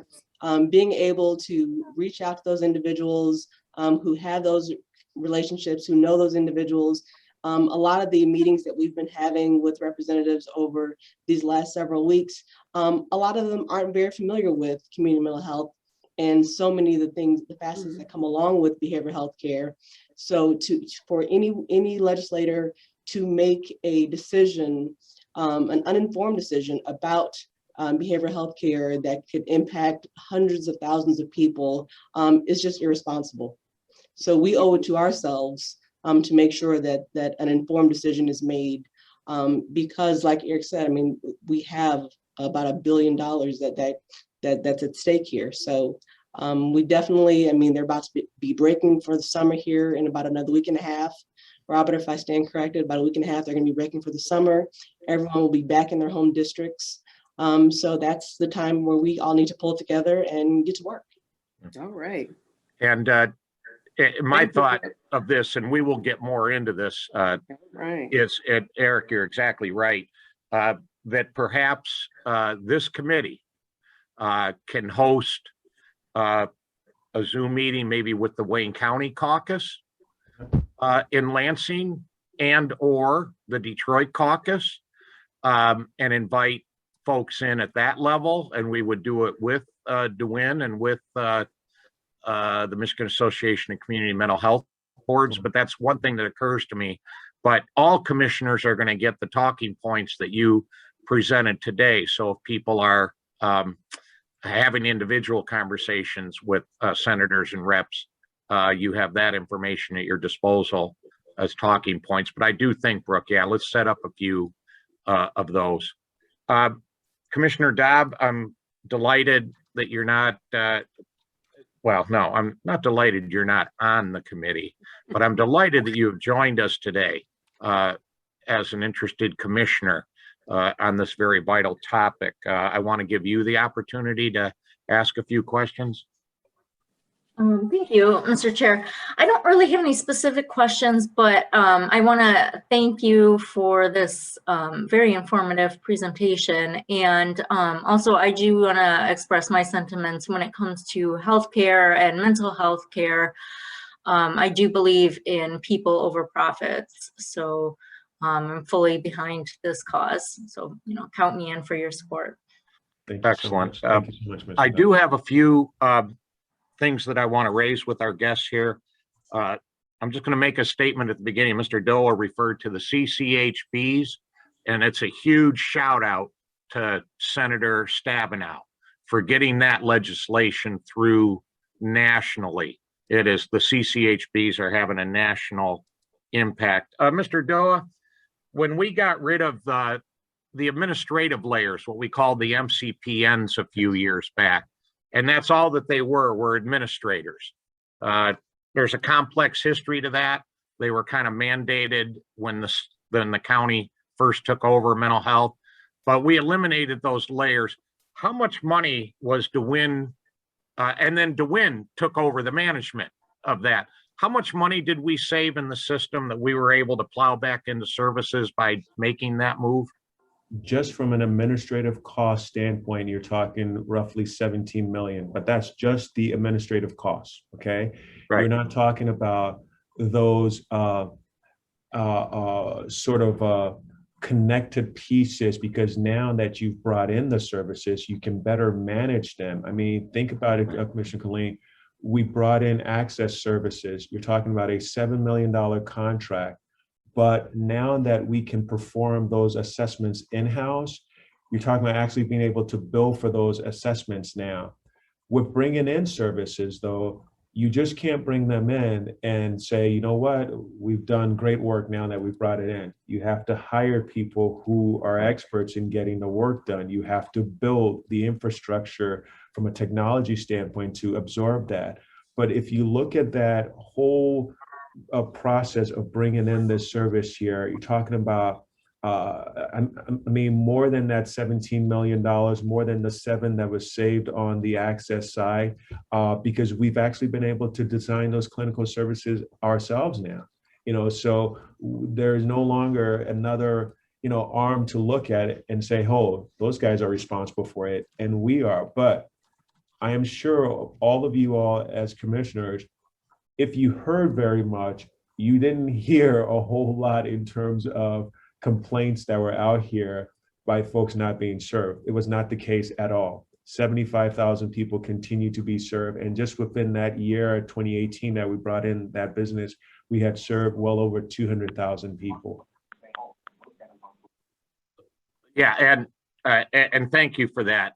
being able to reach out to those individuals, who have those relationships, who know those individuals. A lot of the meetings that we've been having with representatives over these last several weeks, a lot of them aren't very familiar with community mental health and so many of the things, the facets that come along with behavioral health care. So for any legislator to make a decision, an uninformed decision about behavioral health care that could impact hundreds of thousands of people is just irresponsible. So we owe it to ourselves to make sure that an informed decision is made, because like Eric said, I mean, we have about $1 billion that's at stake here. So we definitely, I mean, they're about to be breaking for the summer here in about another week and a half. Robert, if I stand corrected, about a week and a half, they're going to be breaking for the summer. Everyone will be back in their home districts. So that's the time where we all need to pull together and get to work. All right. And my thought of this, and we will get more into this, Right. is, Eric, you're exactly right, that perhaps this committee can host a Zoom meeting, maybe with the Wayne County caucus in Lansing and or the Detroit caucus, and invite folks in at that level. And we would do it with DeWin and with the Michigan Association of Community Mental Health Boards. But that's one thing that occurs to me. But all commissioners are going to get the talking points that you presented today. So if people are having individual conversations with senators and reps, you have that information at your disposal as talking points. But I do think, Brooke, yeah, let's set up a few of those. Commissioner Dobb, I'm delighted that you're not, well, no, I'm not delighted you're not on the committee, but I'm delighted that you have joined us today as an interested commissioner on this very vital topic. I want to give you the opportunity to ask a few questions. Thank you, Mr. Chair. I don't really have any specific questions, but I want to thank you for this very informative presentation. And also, I do want to express my sentiments when it comes to healthcare and mental health care. I do believe in people over profits. So I'm fully behind this cause. So, you know, count me in for your support. Thank you Excellent. so much. Thank you so much, Mr. I Dodd. do have a few things that I want to raise with our guests here. I'm just going to make a statement at the beginning. Mr. Doa referred to the CCHBs, and it's a huge shout out to Senator Stabenow for getting that legislation through nationally. It is, the CCHBs are having a national impact. Mr. Doa, when we got rid of the administrative layers, what we called the MCPNs a few years back, and that's all that they were administrators. There's a complex history to that. They were kind of mandated when the county first took over mental health, but we eliminated those layers. How much money was DeWin, and then DeWin took over the management of that. How much money did we save in the system that we were able to plow back into services by making that move? Just from an administrative cost standpoint, you're talking roughly 17 million, but that's just the administrative costs, okay? Right. You're not talking about those sort of connected pieces, because now that you've brought in the services, you can better manage them. I mean, think about it, Commissioner Colleen, we brought in access services. You're talking about a $7 million contract. But now that we can perform those assessments in-house, you're talking about actually being able to bill for those assessments now. With bringing in services, though, you just can't bring them in and say, you know what, we've done great work now that we've brought it in. You have to hire people who are experts in getting the work done. You have to build the infrastructure from a technology standpoint to absorb that. But if you look at that whole process of bringing in this service here, you're talking about, I mean, more than that $17 million, more than the 7 that was saved on the access side, because we've actually been able to design those clinical services ourselves now. You know, so there's no longer another, you know, arm to look at it and say, oh, those guys are responsible for it, and we are. But I am sure all of you all as commissioners if you heard very much, you didn't hear a whole lot in terms of complaints that were out here by folks not being served. It was not the case at all. 75,000 people continue to be served. And just within that year, 2018, that we brought in that business, we had served well over 200,000 people. Yeah, and thank you for that.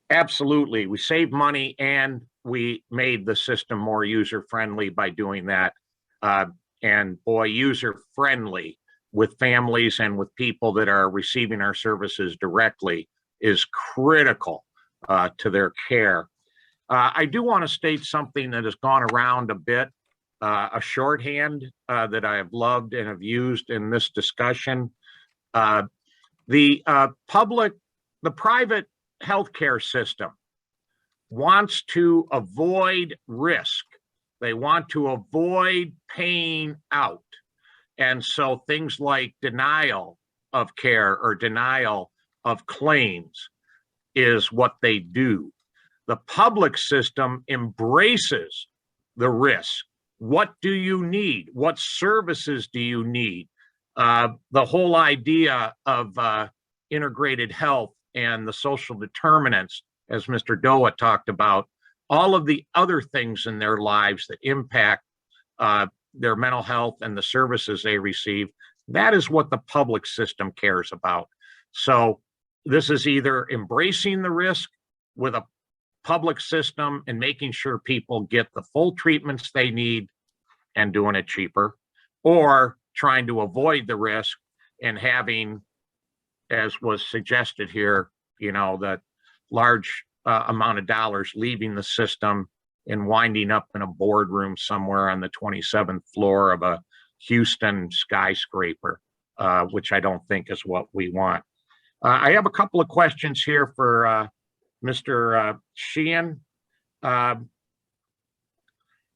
Absolutely, we saved money and we made the system more user-friendly by doing that. And boy, user-friendly with families and with people that are receiving our services directly is critical to their care. I do want to state something that has gone around a bit, a shorthand that I have loved and have used in this discussion. The private healthcare system wants to avoid risk. They want to avoid paying out. And so things like denial of care or denial of claims is what they do. The public system embraces the risk. What do you need? What services do you need? The whole idea of integrated health and the social determinants, as Mr. Doa talked about, all of the other things in their lives that impact their mental health and the services they receive, that is what the public system cares about. So this is either embracing the risk with a public system and making sure people get the full treatments they need and doing it cheaper, or trying to avoid the risk and having, as was suggested here, you know, that large amount of dollars leaving the system and winding up in a boardroom somewhere on the 27th floor of a Houston skyscraper, which I don't think is what we want. I have a couple of questions here for Mr. Sheehan.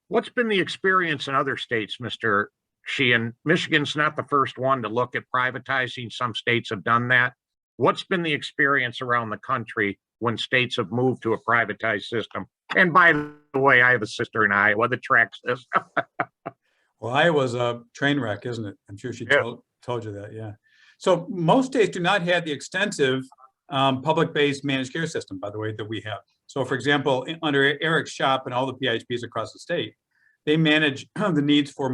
What's been the experience in other states, Mr. Sheehan? Michigan's not the first one to look at privatizing. Some states have done that. What's been the experience around the country when states have moved to a privatized system? And by the way, I have a sister in Iowa that tracks this. Well, Iowa's a train wreck, isn't it? I'm sure she told you that, yeah. So most states do not have the extensive public-based managed care system, by the way, that we have. So for example, under Eric's shop and all the PIHPs across the state, they manage the needs for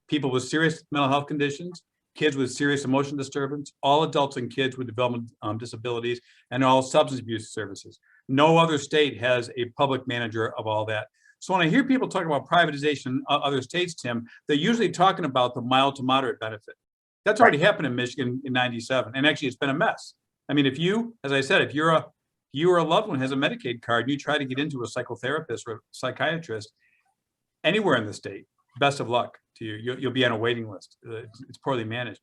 people with serious mental health conditions, kids with serious emotion disturbance, all adults and kids with developmental disabilities, and all substance abuse services. No other state has a public manager of all that. So when I hear people talk about privatization in other states, Tim, they're usually talking about the mild to moderate benefit. That's already happened in Michigan in '97, and actually it's been a mess. I mean, if you, as I said, if you or a loved one has a Medicaid card and you try to get into a psychotherapist or a psychiatrist anywhere in the state, best of luck to you. You'll be on a waiting list. It's poorly managed.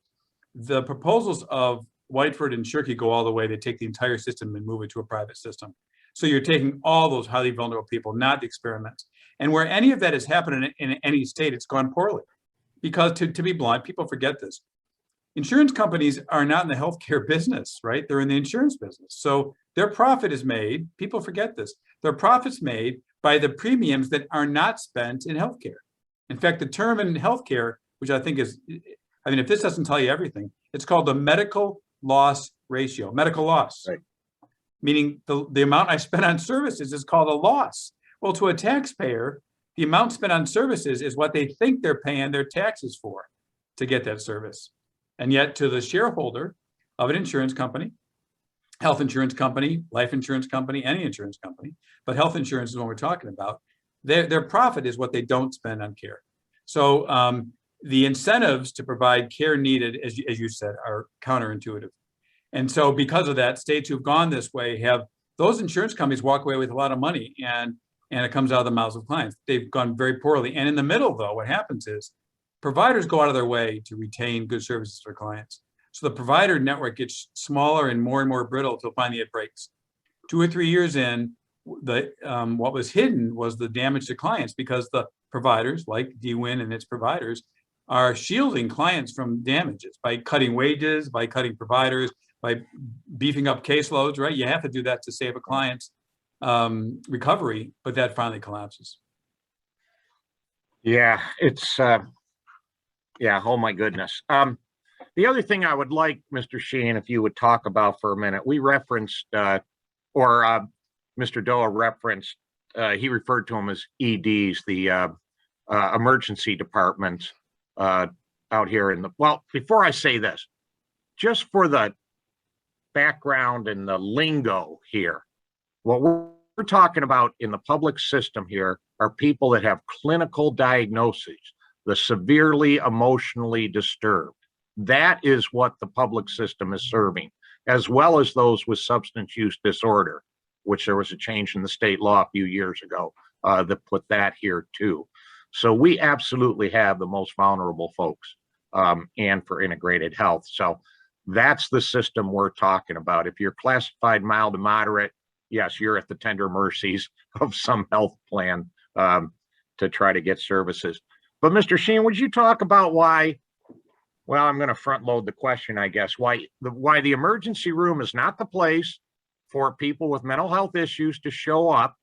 The proposals of Whiteford and Shirkey go all the way. They take the entire system and move it to a private system. So you're taking all those highly vulnerable people, not the experiments. And where any of that has happened in any state, it's gone poorly. Because to be blunt, people forget this. Insurance companies are not in the healthcare business, right? They're in the insurance business. So their profit is made, people forget this, their profit's made by the premiums that are not spent in healthcare. In fact, the term in healthcare, which I think is, I mean, if this doesn't tell you everything, it's called the medical loss ratio, medical loss. Right. Meaning the amount I spent on services is called a loss. Well, to a taxpayer, the amount spent on services is what they think they're paying their taxes for to get that service. And yet to the shareholder of an insurance company, health insurance company, life insurance company, any insurance company, but health insurance is what we're talking about, their profit is what they don't spend on care. So the incentives to provide care needed, as you said, are counterintuitive. And so because of that, states who've gone this way have those insurance companies walk away with a lot of money, and it comes out of the mouths of clients. They've gone very poorly. And in the middle, though, what happens is providers go out of their way to retain good services for clients. So the provider network gets smaller and more brittle until finally it breaks. 2 or 3 years in, what was hidden was the damage to clients, because the providers, like DWIN and its providers, are shielding clients from damages by cutting wages, by cutting providers, by beefing up caseloads, right? You have to do that to save a client's recovery, but that finally collapses. Yeah, it's, yeah, oh my goodness. The other thing I would like, Mr. Sheehan, if you would talk about for a minute, we referenced, or Mr. Doa referenced, he referred to them as EDs, the emergency departments out here in the, well, before I say this, just for the background and the lingo here, what we're talking about in the public system here are people that have clinical diagnoses, the severely emotionally disturbed. That is what the public system is serving, as well as those with substance use disorder, which there was a change in the state law a few years ago that put that here too. So we absolutely have the most vulnerable folks and for integrated health. So that's the system we're talking about. If you're classified mild to moderate, yes, you're at the tender mercies of some health plan to try to get services. But Mr. Sheehan, would you talk about why, well, I'm going to front load the question, I guess, why the emergency room is not the place for people with mental health issues to show up.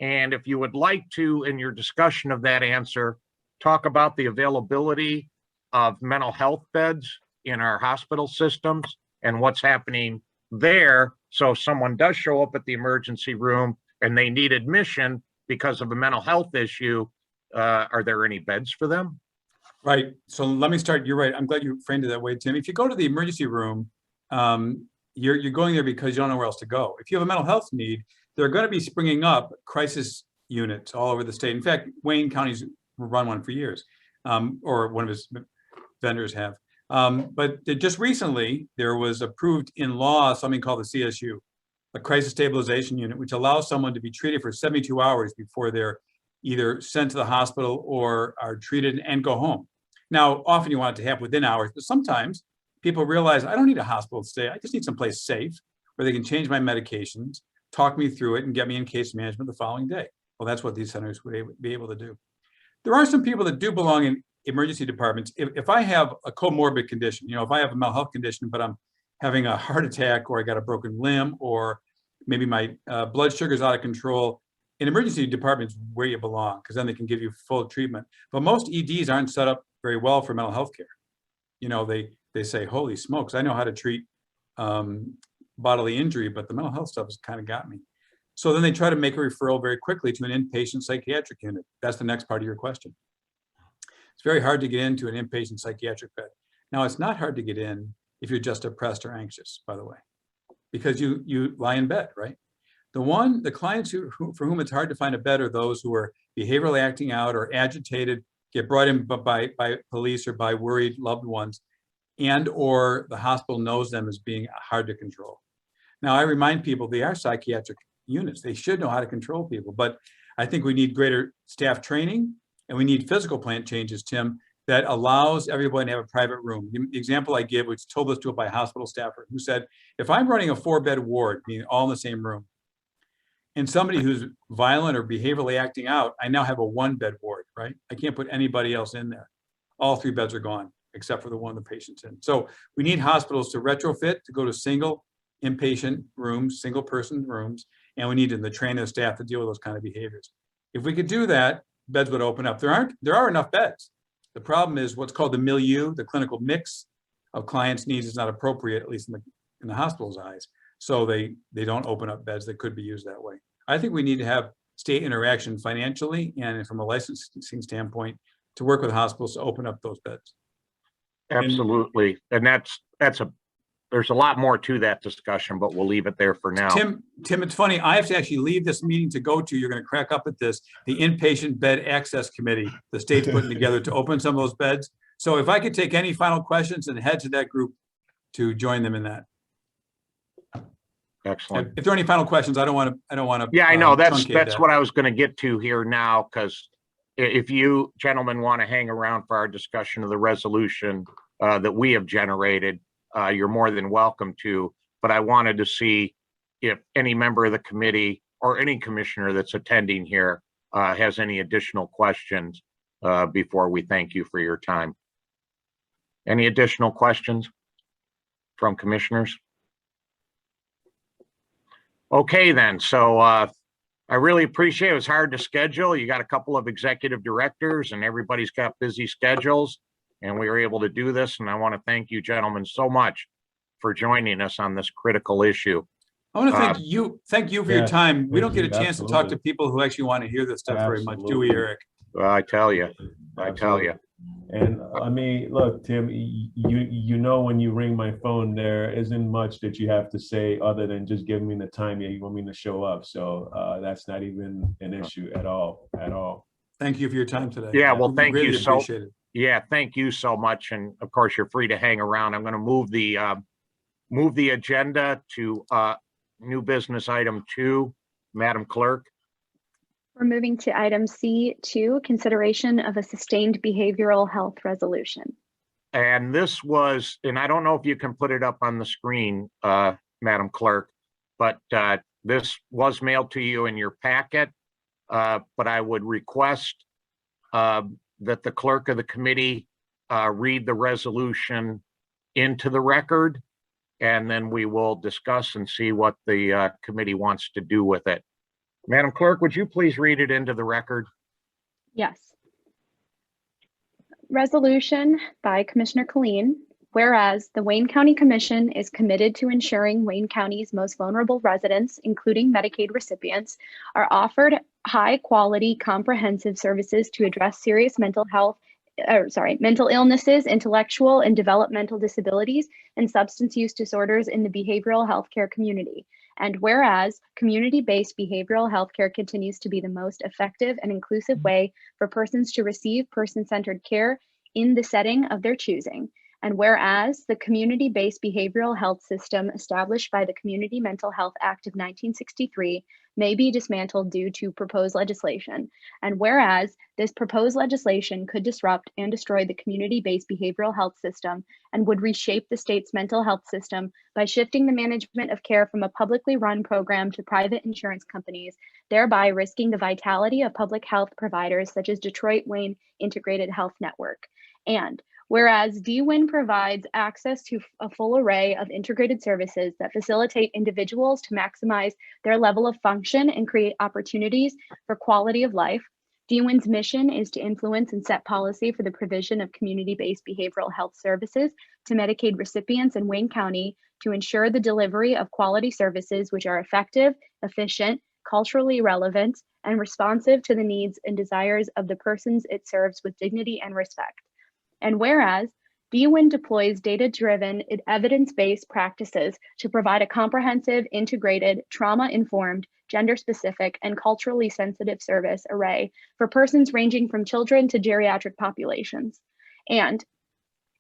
And if you would like to, in your discussion of that answer, talk about the availability of mental health beds in our hospital systems and what's happening there. So if someone does show up at the emergency room and they need admission because of a mental health issue, are there any beds for them? Right. So let me start. You're right. I'm glad you framed it that way, Tim. If you go to the emergency room, you're going there because you don't know where else to go. If you have a mental health need, there are going to be springing up crisis units all over the state. In fact, Wayne County's run one for years, or one of his vendors have. But just recently, there was approved in law something called the CSU, a crisis stabilization unit, which allows someone to be treated for 72 hours before they're either sent to the hospital or are treated and go home. Now, often you want it to happen within hours, but sometimes people realize I don't need a hospital stay. I just need someplace safe where they can change my medications, talk me through it, and get me in case management the following day. Well, that's what these centers would be able to do. There are some people that do belong in emergency departments. If I have a comorbid condition, if I have a mental health condition, but I'm having a heart attack, or I got a broken limb, or maybe my blood sugar is out of control, in emergency departments where you belong, because then they can give you full treatment. But most EDs aren't set up very well for mental health care. They say, holy smokes, I know how to treat bodily injury, but the mental health stuff has kind of got me. So then they try to make a referral very quickly to an inpatient psychiatric unit. That's the next part of your question. It's very hard to get into an inpatient psychiatric bed. Now, it's not hard to get in if you're just depressed or anxious, by the way, because you lie in bed, right? The clients for whom it's hard to find a bed are those who are behaviorally acting out or agitated, get brought in by police or by worried loved ones, and or the hospital knows them as being hard to control. Now, I remind people they are psychiatric units. They should know how to control people, but I think we need greater staff training, and we need physical plan changes, Tim, that allows everybody to have a private room. The example I give, which told us to it by a hospital staffer, who said, if I'm running a 4-bed ward, meaning all in the same room, and somebody who's violent or behaviorally acting out, I now have a 1-bed ward, right? I can't put anybody else in there. All 3 beds are gone, except for the one the patient's in. So we need hospitals to retrofit, to go to single inpatient rooms, single person rooms, and we need to train the staff to deal with those kind of behaviors. If we could do that, beds would open up. There are enough beds. The problem is what's called the milieu, the clinical mix of clients' needs is not appropriate, at least in the hospital's eyes. So they don't open up beds that could be used that way. I think we need to have state interaction financially and from a licensing standpoint to work with hospitals to open up those beds. Absolutely. And there's a lot more to that discussion, but we'll leave it there for now. Tim, it's funny. I have to actually leave this meeting to go to, you're going to crack up at this, the inpatient bed access committee the state's putting together to open some of those beds. So if I could take any final questions and head to that group to join them in that. Excellent. If there are any final questions, I don't want to. Yeah, I know. That's what I was going to get to here now, because if you gentlemen want to hang around for our discussion of the resolution that we have generated, you're more than welcome to. But I wanted to see if any member of the committee or any commissioner that's attending here has any additional questions before we thank you for your time. Any additional questions from commissioners? Okay, then. So I really appreciate it. It was hard to schedule. You got a couple of executive directors and everybody's got busy schedules. And we were able to do this. And I want to thank you gentlemen so much for joining us on this critical issue. I want to thank you. Thank you for your Yes, time. We don't thank get a you. chance to talk to Absolutely. people who actually want to hear this stuff very much, do we, Absolutely. Eric? Well, I tell you. And I mean, look, Tim, you know when you ring my phone, there isn't much that you have to say other than just give me the time you want me to show up. So that's not even an issue at all. Thank you for your time today. Yeah, well, We thank you greatly so. appreciate it. Yeah, thank you so much. And of course, you're free to hang around. I'm going to move the agenda to new business item 2, Madam Clerk. We're moving to item C2, consideration of a sustained behavioral health resolution. And this was, and I don't know if you can put it up on the screen, Madam Clerk, but this was mailed to you in your packet. But I would request that the clerk of the committee read the resolution into the record, and then we will discuss and see what the committee wants to do with it. Madam Clerk, would you please read it into the record? Yes. Resolution by Commissioner Killeen. Whereas the Wayne County Commission is committed to ensuring Wayne County's most vulnerable residents, including Medicaid recipients, are offered high-quality, comprehensive services to address serious mental illnesses, intellectual and developmental disabilities, and substance use disorders in the behavioral healthcare community. And whereas community-based behavioral healthcare continues to be the most effective and inclusive way for persons to receive person-centered care in the setting of their choosing. And whereas the community-based behavioral health system established by the Community Mental Health Act of 1963 may be dismantled due to proposed legislation. And whereas this proposed legislation could disrupt and destroy the community-based behavioral health system and would reshape the state's mental health system by shifting the management of care from a publicly run program to private insurance companies, thereby risking the vitality of public health providers such as Detroit Wayne Integrated Health Network. And whereas DWIN provides access to a full array of integrated services that facilitate individuals to maximize their level of function and create opportunities for quality of life, DWIN's mission is to influence and set policy for the provision of community-based behavioral health services to Medicaid recipients in Wayne County to ensure the delivery of quality services which are effective, efficient, culturally relevant, and responsive to the needs and desires of the persons it serves with dignity and respect. And whereas DWIN deploys data-driven, evidence-based practices to provide a comprehensive, integrated, trauma-informed, gender-specific, and culturally sensitive service array for persons ranging from children to geriatric populations. And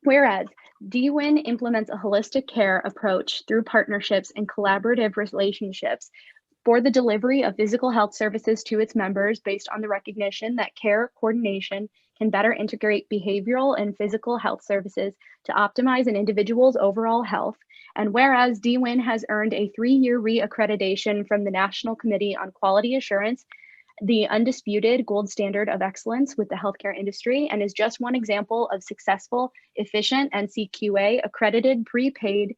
whereas DWIN implements a holistic care approach through partnerships and collaborative relationships for the delivery of physical health services to its members based on the recognition that care coordination can better integrate behavioral and physical health services to optimize an individual's overall health. And whereas DWIN has earned a 3-year re-accreditation from the National Committee on Quality Assurance, the undisputed gold standard of excellence with the healthcare industry, and is just one example of successful, efficient, NCQA accredited prepaid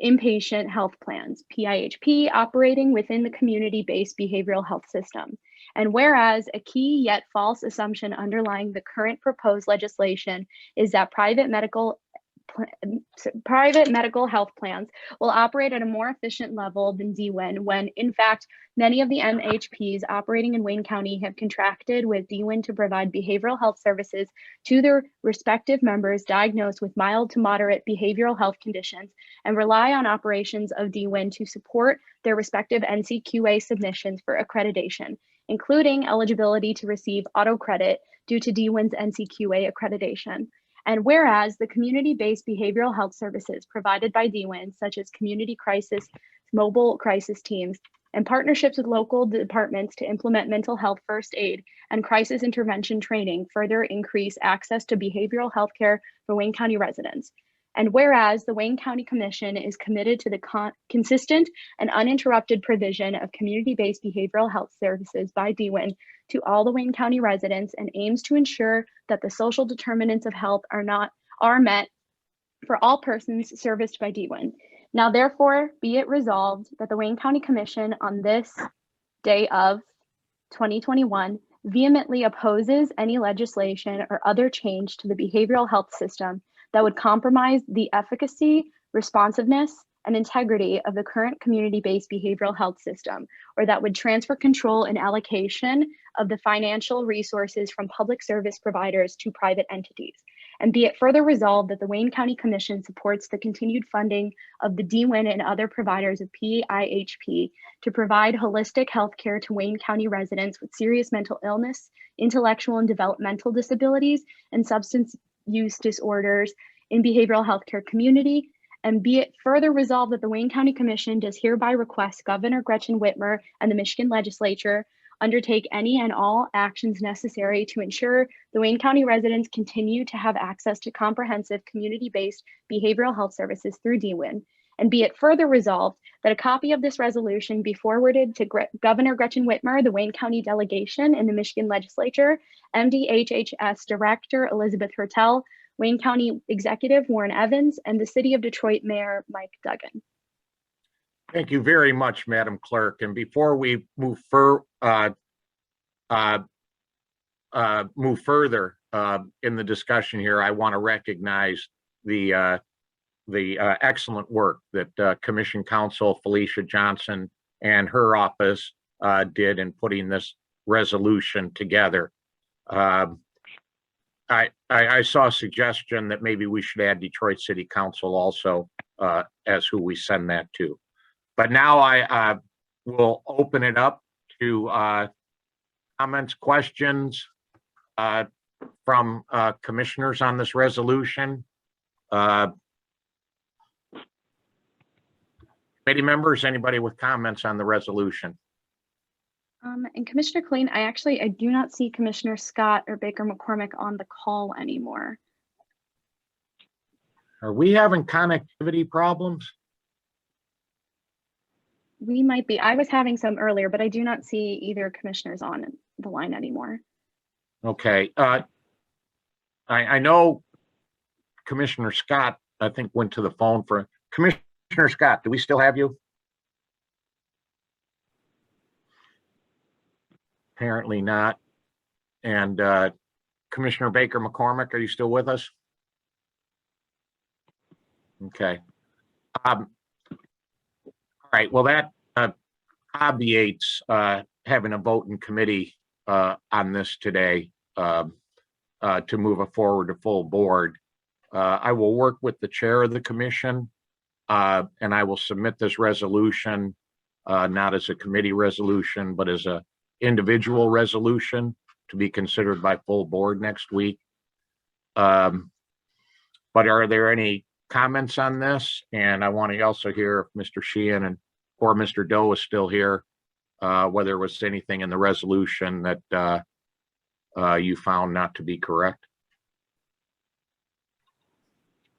inpatient health plans, PIHP, operating within the community-based behavioral health system. And whereas a key yet false assumption underlying the current proposed legislation is that private medical health plans will operate at a more efficient level than DWIN, when in fact, many of the MHPs operating in Wayne County have contracted with DWIN to provide behavioral health services to their respective members diagnosed with mild to moderate behavioral health conditions and rely on operations of DWIN to support their respective NCQA submissions for accreditation, including eligibility to receive auto credit due to DWIN's NCQA accreditation. And whereas the community-based behavioral health services provided by DWIN, such as community crisis, mobile crisis teams, and partnerships with local departments to implement mental health first aid and crisis intervention training, further increase access to behavioral health care for Wayne County residents. And whereas the Wayne County Commission is committed to the consistent and uninterrupted provision of community-based behavioral health services by DWIN to all the Wayne County residents and aims to ensure that the social determinants of health are met for all persons serviced by DWIN. Now, therefore, be it resolved that the Wayne County Commission on this day of 2021, vehemently opposes any legislation or other change to the behavioral health system that would compromise the efficacy, responsiveness, and integrity of the current community-based behavioral health system, or that would transfer control and allocation of the financial resources from public service providers to private entities. And be it further resolved that the Wayne County Commission supports the continued funding of the DWIN and other providers of PIHP to provide holistic health care to Wayne County residents with serious mental illness, intellectual and developmental disabilities, and substance use disorders in behavioral health care community. And be it further resolved that the Wayne County Commission does hereby request Governor Gretchen Whitmer and the Michigan Legislature undertake any and all actions necessary to ensure the Wayne County residents continue to have access to comprehensive community-based behavioral health services through DWIN. And be it further resolved that a copy of this resolution be forwarded to Governor Gretchen Whitmer, the Wayne County delegation in the Michigan Legislature, MDHHS Director Elizabeth Hertel, Wayne County Executive Warren Evans, and the City of Detroit Mayor Mike Duggan. Thank you very much, Madam Clerk. And before we move further in the discussion here, I want to recognize the excellent work that Commission Counsel Felicia Johnson and her office did in putting this resolution together. I saw a suggestion that maybe we should add Detroit City Council also as who we send that to. But now I will open it up to comments, questions from commissioners on this resolution. Committee members, anybody with comments on the resolution? And Commissioner Killeen, I do not see Commissioner Scott or Baker McCormick on the call anymore. Are we having connectivity problems? We might be. I was having some earlier, but I do not see either commissioners on the line anymore. Okay. I know Commissioner Scott, I think, went to the phone for Commissioner Scott. Do we still have you? Apparently not. And Commissioner Baker McCormick, are you still with us? Okay. All right. Well, that obviates having a vote in committee on this today to move it forward to full board. I will work with the chair of the commission and I will submit this resolution not as a committee resolution, but as a individual resolution to be considered by full board next week. But are there any comments on this? And I want to also hear if Mr. Sheehan or Mr. Doe is still here, whether there was anything in the resolution that you found not to be correct.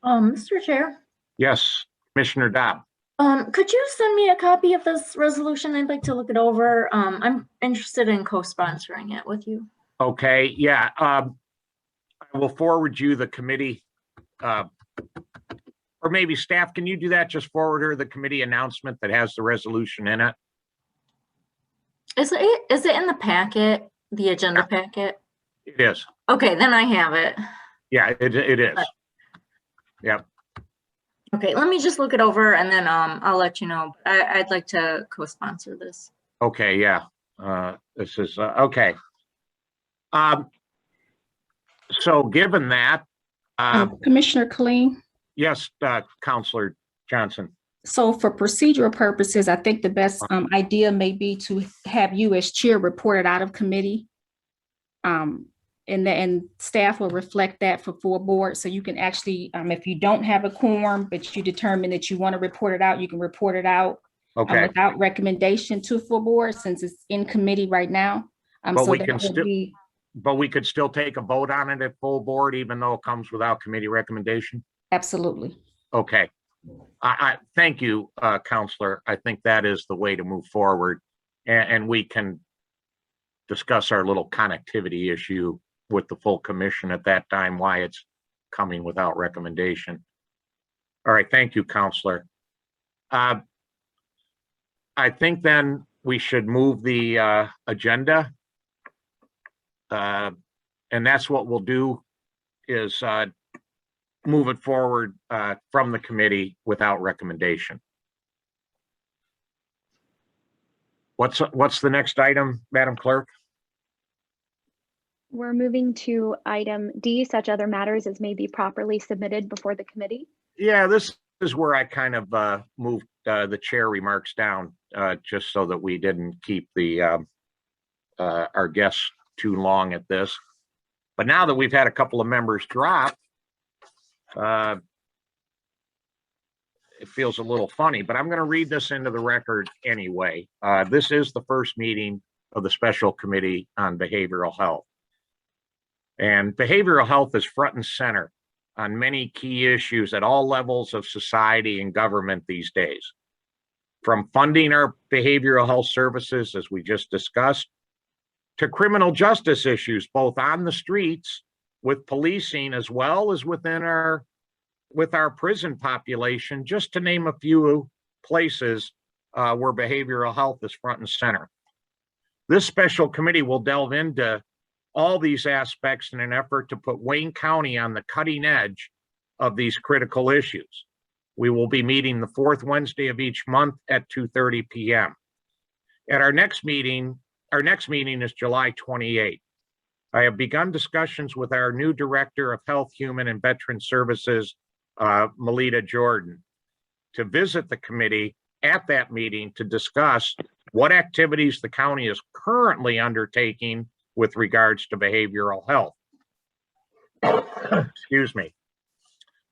Mr. Chair. Yes, Commissioner Dobb. Could you send me a copy of this resolution? I'd like to look it over. I'm interested in co-sponsoring it with you. Okay, yeah. I will forward you the committee, or maybe staff, can you do that? Just forward her the committee announcement that has the resolution in it. Is it in the packet, the agenda packet? It is. Okay, then I have it. Yeah, it is. Yep. Okay, let me just look it over and then I'll let you know. I'd like to co-sponsor this. Okay, yeah. This is okay. So given that, Commissioner Killeen. yes, Counselor Johnson. So for procedural purposes, I think the best idea may be to have you as chair report it out of committee. And staff will reflect that for full board. So you can actually, if you don't have a quorum, but you determine that you want to report it out, you can report it out without recommendation to full board since it's in committee right now. But we could still take a vote on it at full board, even though it comes without committee recommendation. Absolutely. Okay. I thank you, Counselor. I think that is the way to move forward, and we can discuss our little connectivity issue with the full commission at that time, why it's coming without recommendation. All right, thank you, Counselor. I think then we should move the agenda. And that's what we'll do is move it forward from the committee without recommendation. What's the next item, Madam Clerk? We're moving to item D, such other matters as may be properly submitted before the committee. Yeah, this is where I kind of moved the chair remarks down just so that we didn't keep the our guests too long at this. But now that we've had a couple of members drop, it feels a little funny, but I'm going to read this into the record anyway. This is the first meeting of the Special Committee on Behavioral Health. And behavioral health is front and center on many key issues at all levels of society and government these days. From funding our behavioral health services, as we just discussed, to criminal justice issues, both on the streets with policing as well as with our prison population, just to name a few places where behavioral health is front and center. This special committee will delve into all these aspects in an effort to put Wayne County on the cutting edge of these critical issues. We will be meeting the fourth Wednesday of each month at 2:30 p.m. At our next meeting is July 28th. I have begun discussions with our new Director of Health, Human and Veteran Services, Melita Jordan, to visit the committee at that meeting to discuss what activities the county is currently undertaking with regards to behavioral health. Excuse me.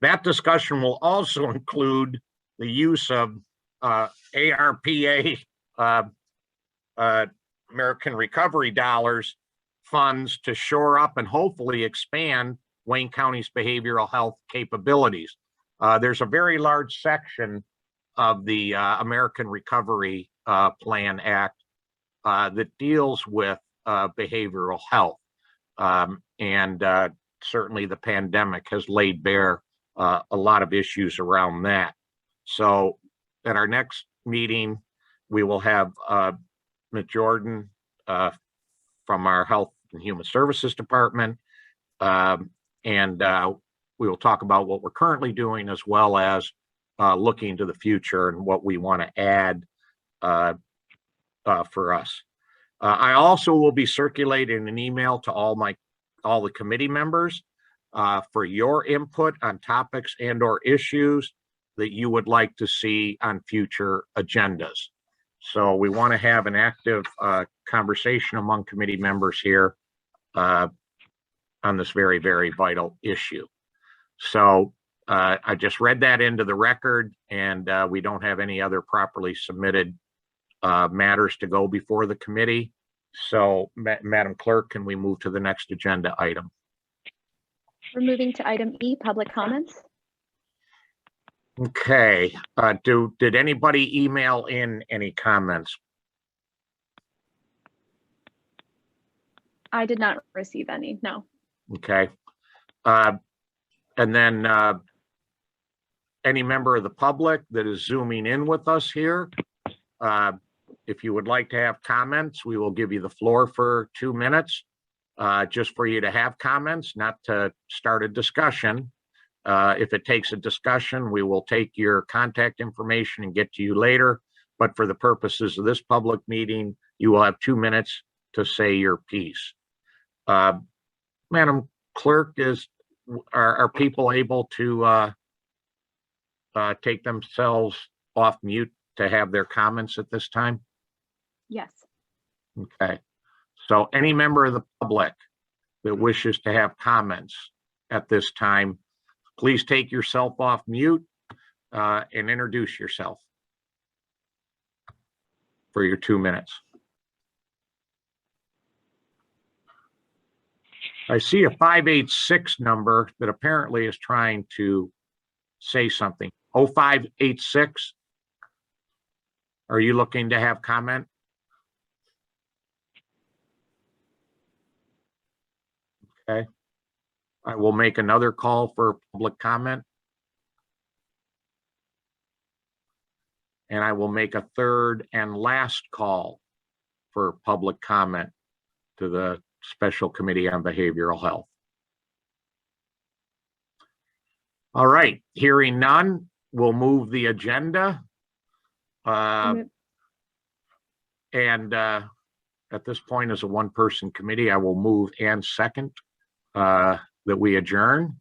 That discussion will also include the use of ARPA, American Recovery dollars funds to shore up and hopefully expand Wayne County's behavioral health capabilities. There's a very large section of the American Recovery Plan Act that deals with behavioral health. And certainly the pandemic has laid bare a lot of issues around that. So at our next meeting, we will have Ms. Jordan from our Health and Human Services Department. And we will talk about what we're currently doing as well as looking to the future and what we want to add for us. I also will be circulating an email to all the committee members for your input on topics and or issues that you would like to see on future agendas. So we want to have an active conversation among committee members here on this very, very vital issue. So I just read that into the record, and we don't have any other properly submitted matters to go before the committee. So Madam Clerk, can we move to the next agenda item? We're moving to item E, public comments. Okay, did anybody email in any comments? I did not receive any, no. Okay. And then any member of the public that is zooming in with us here, if you would like to have comments, we will give you the floor for 2 minutes, just for you to have comments, not to start a discussion. If it takes a discussion, we will take your contact information and get to you later. But for the purposes of this public meeting, you will have 2 minutes to say your piece. Madam Clerk, are people able to take themselves off mute to have their comments at this time? Yes. Okay. So any member of the public that wishes to have comments at this time, please take yourself off mute and introduce yourself for your 2 minutes. I see a 586 number that apparently is trying to say something. 0586. Are you looking to have comment? Okay. I will make another call for public comment. And I will make a third and last call for public comment to the Special Committee on Behavioral Health. All right, hearing none, we'll move the agenda. At this point, as a one-person committee, I will move and second that we adjourn.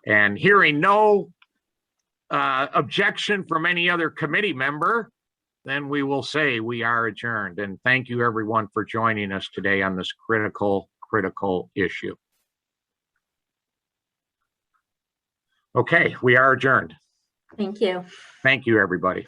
And hearing no objection from any other committee member, then we will say we are adjourned. And thank you, everyone, for joining us today on this critical issue. Okay, we are adjourned. Thank you. Thank you, everybody.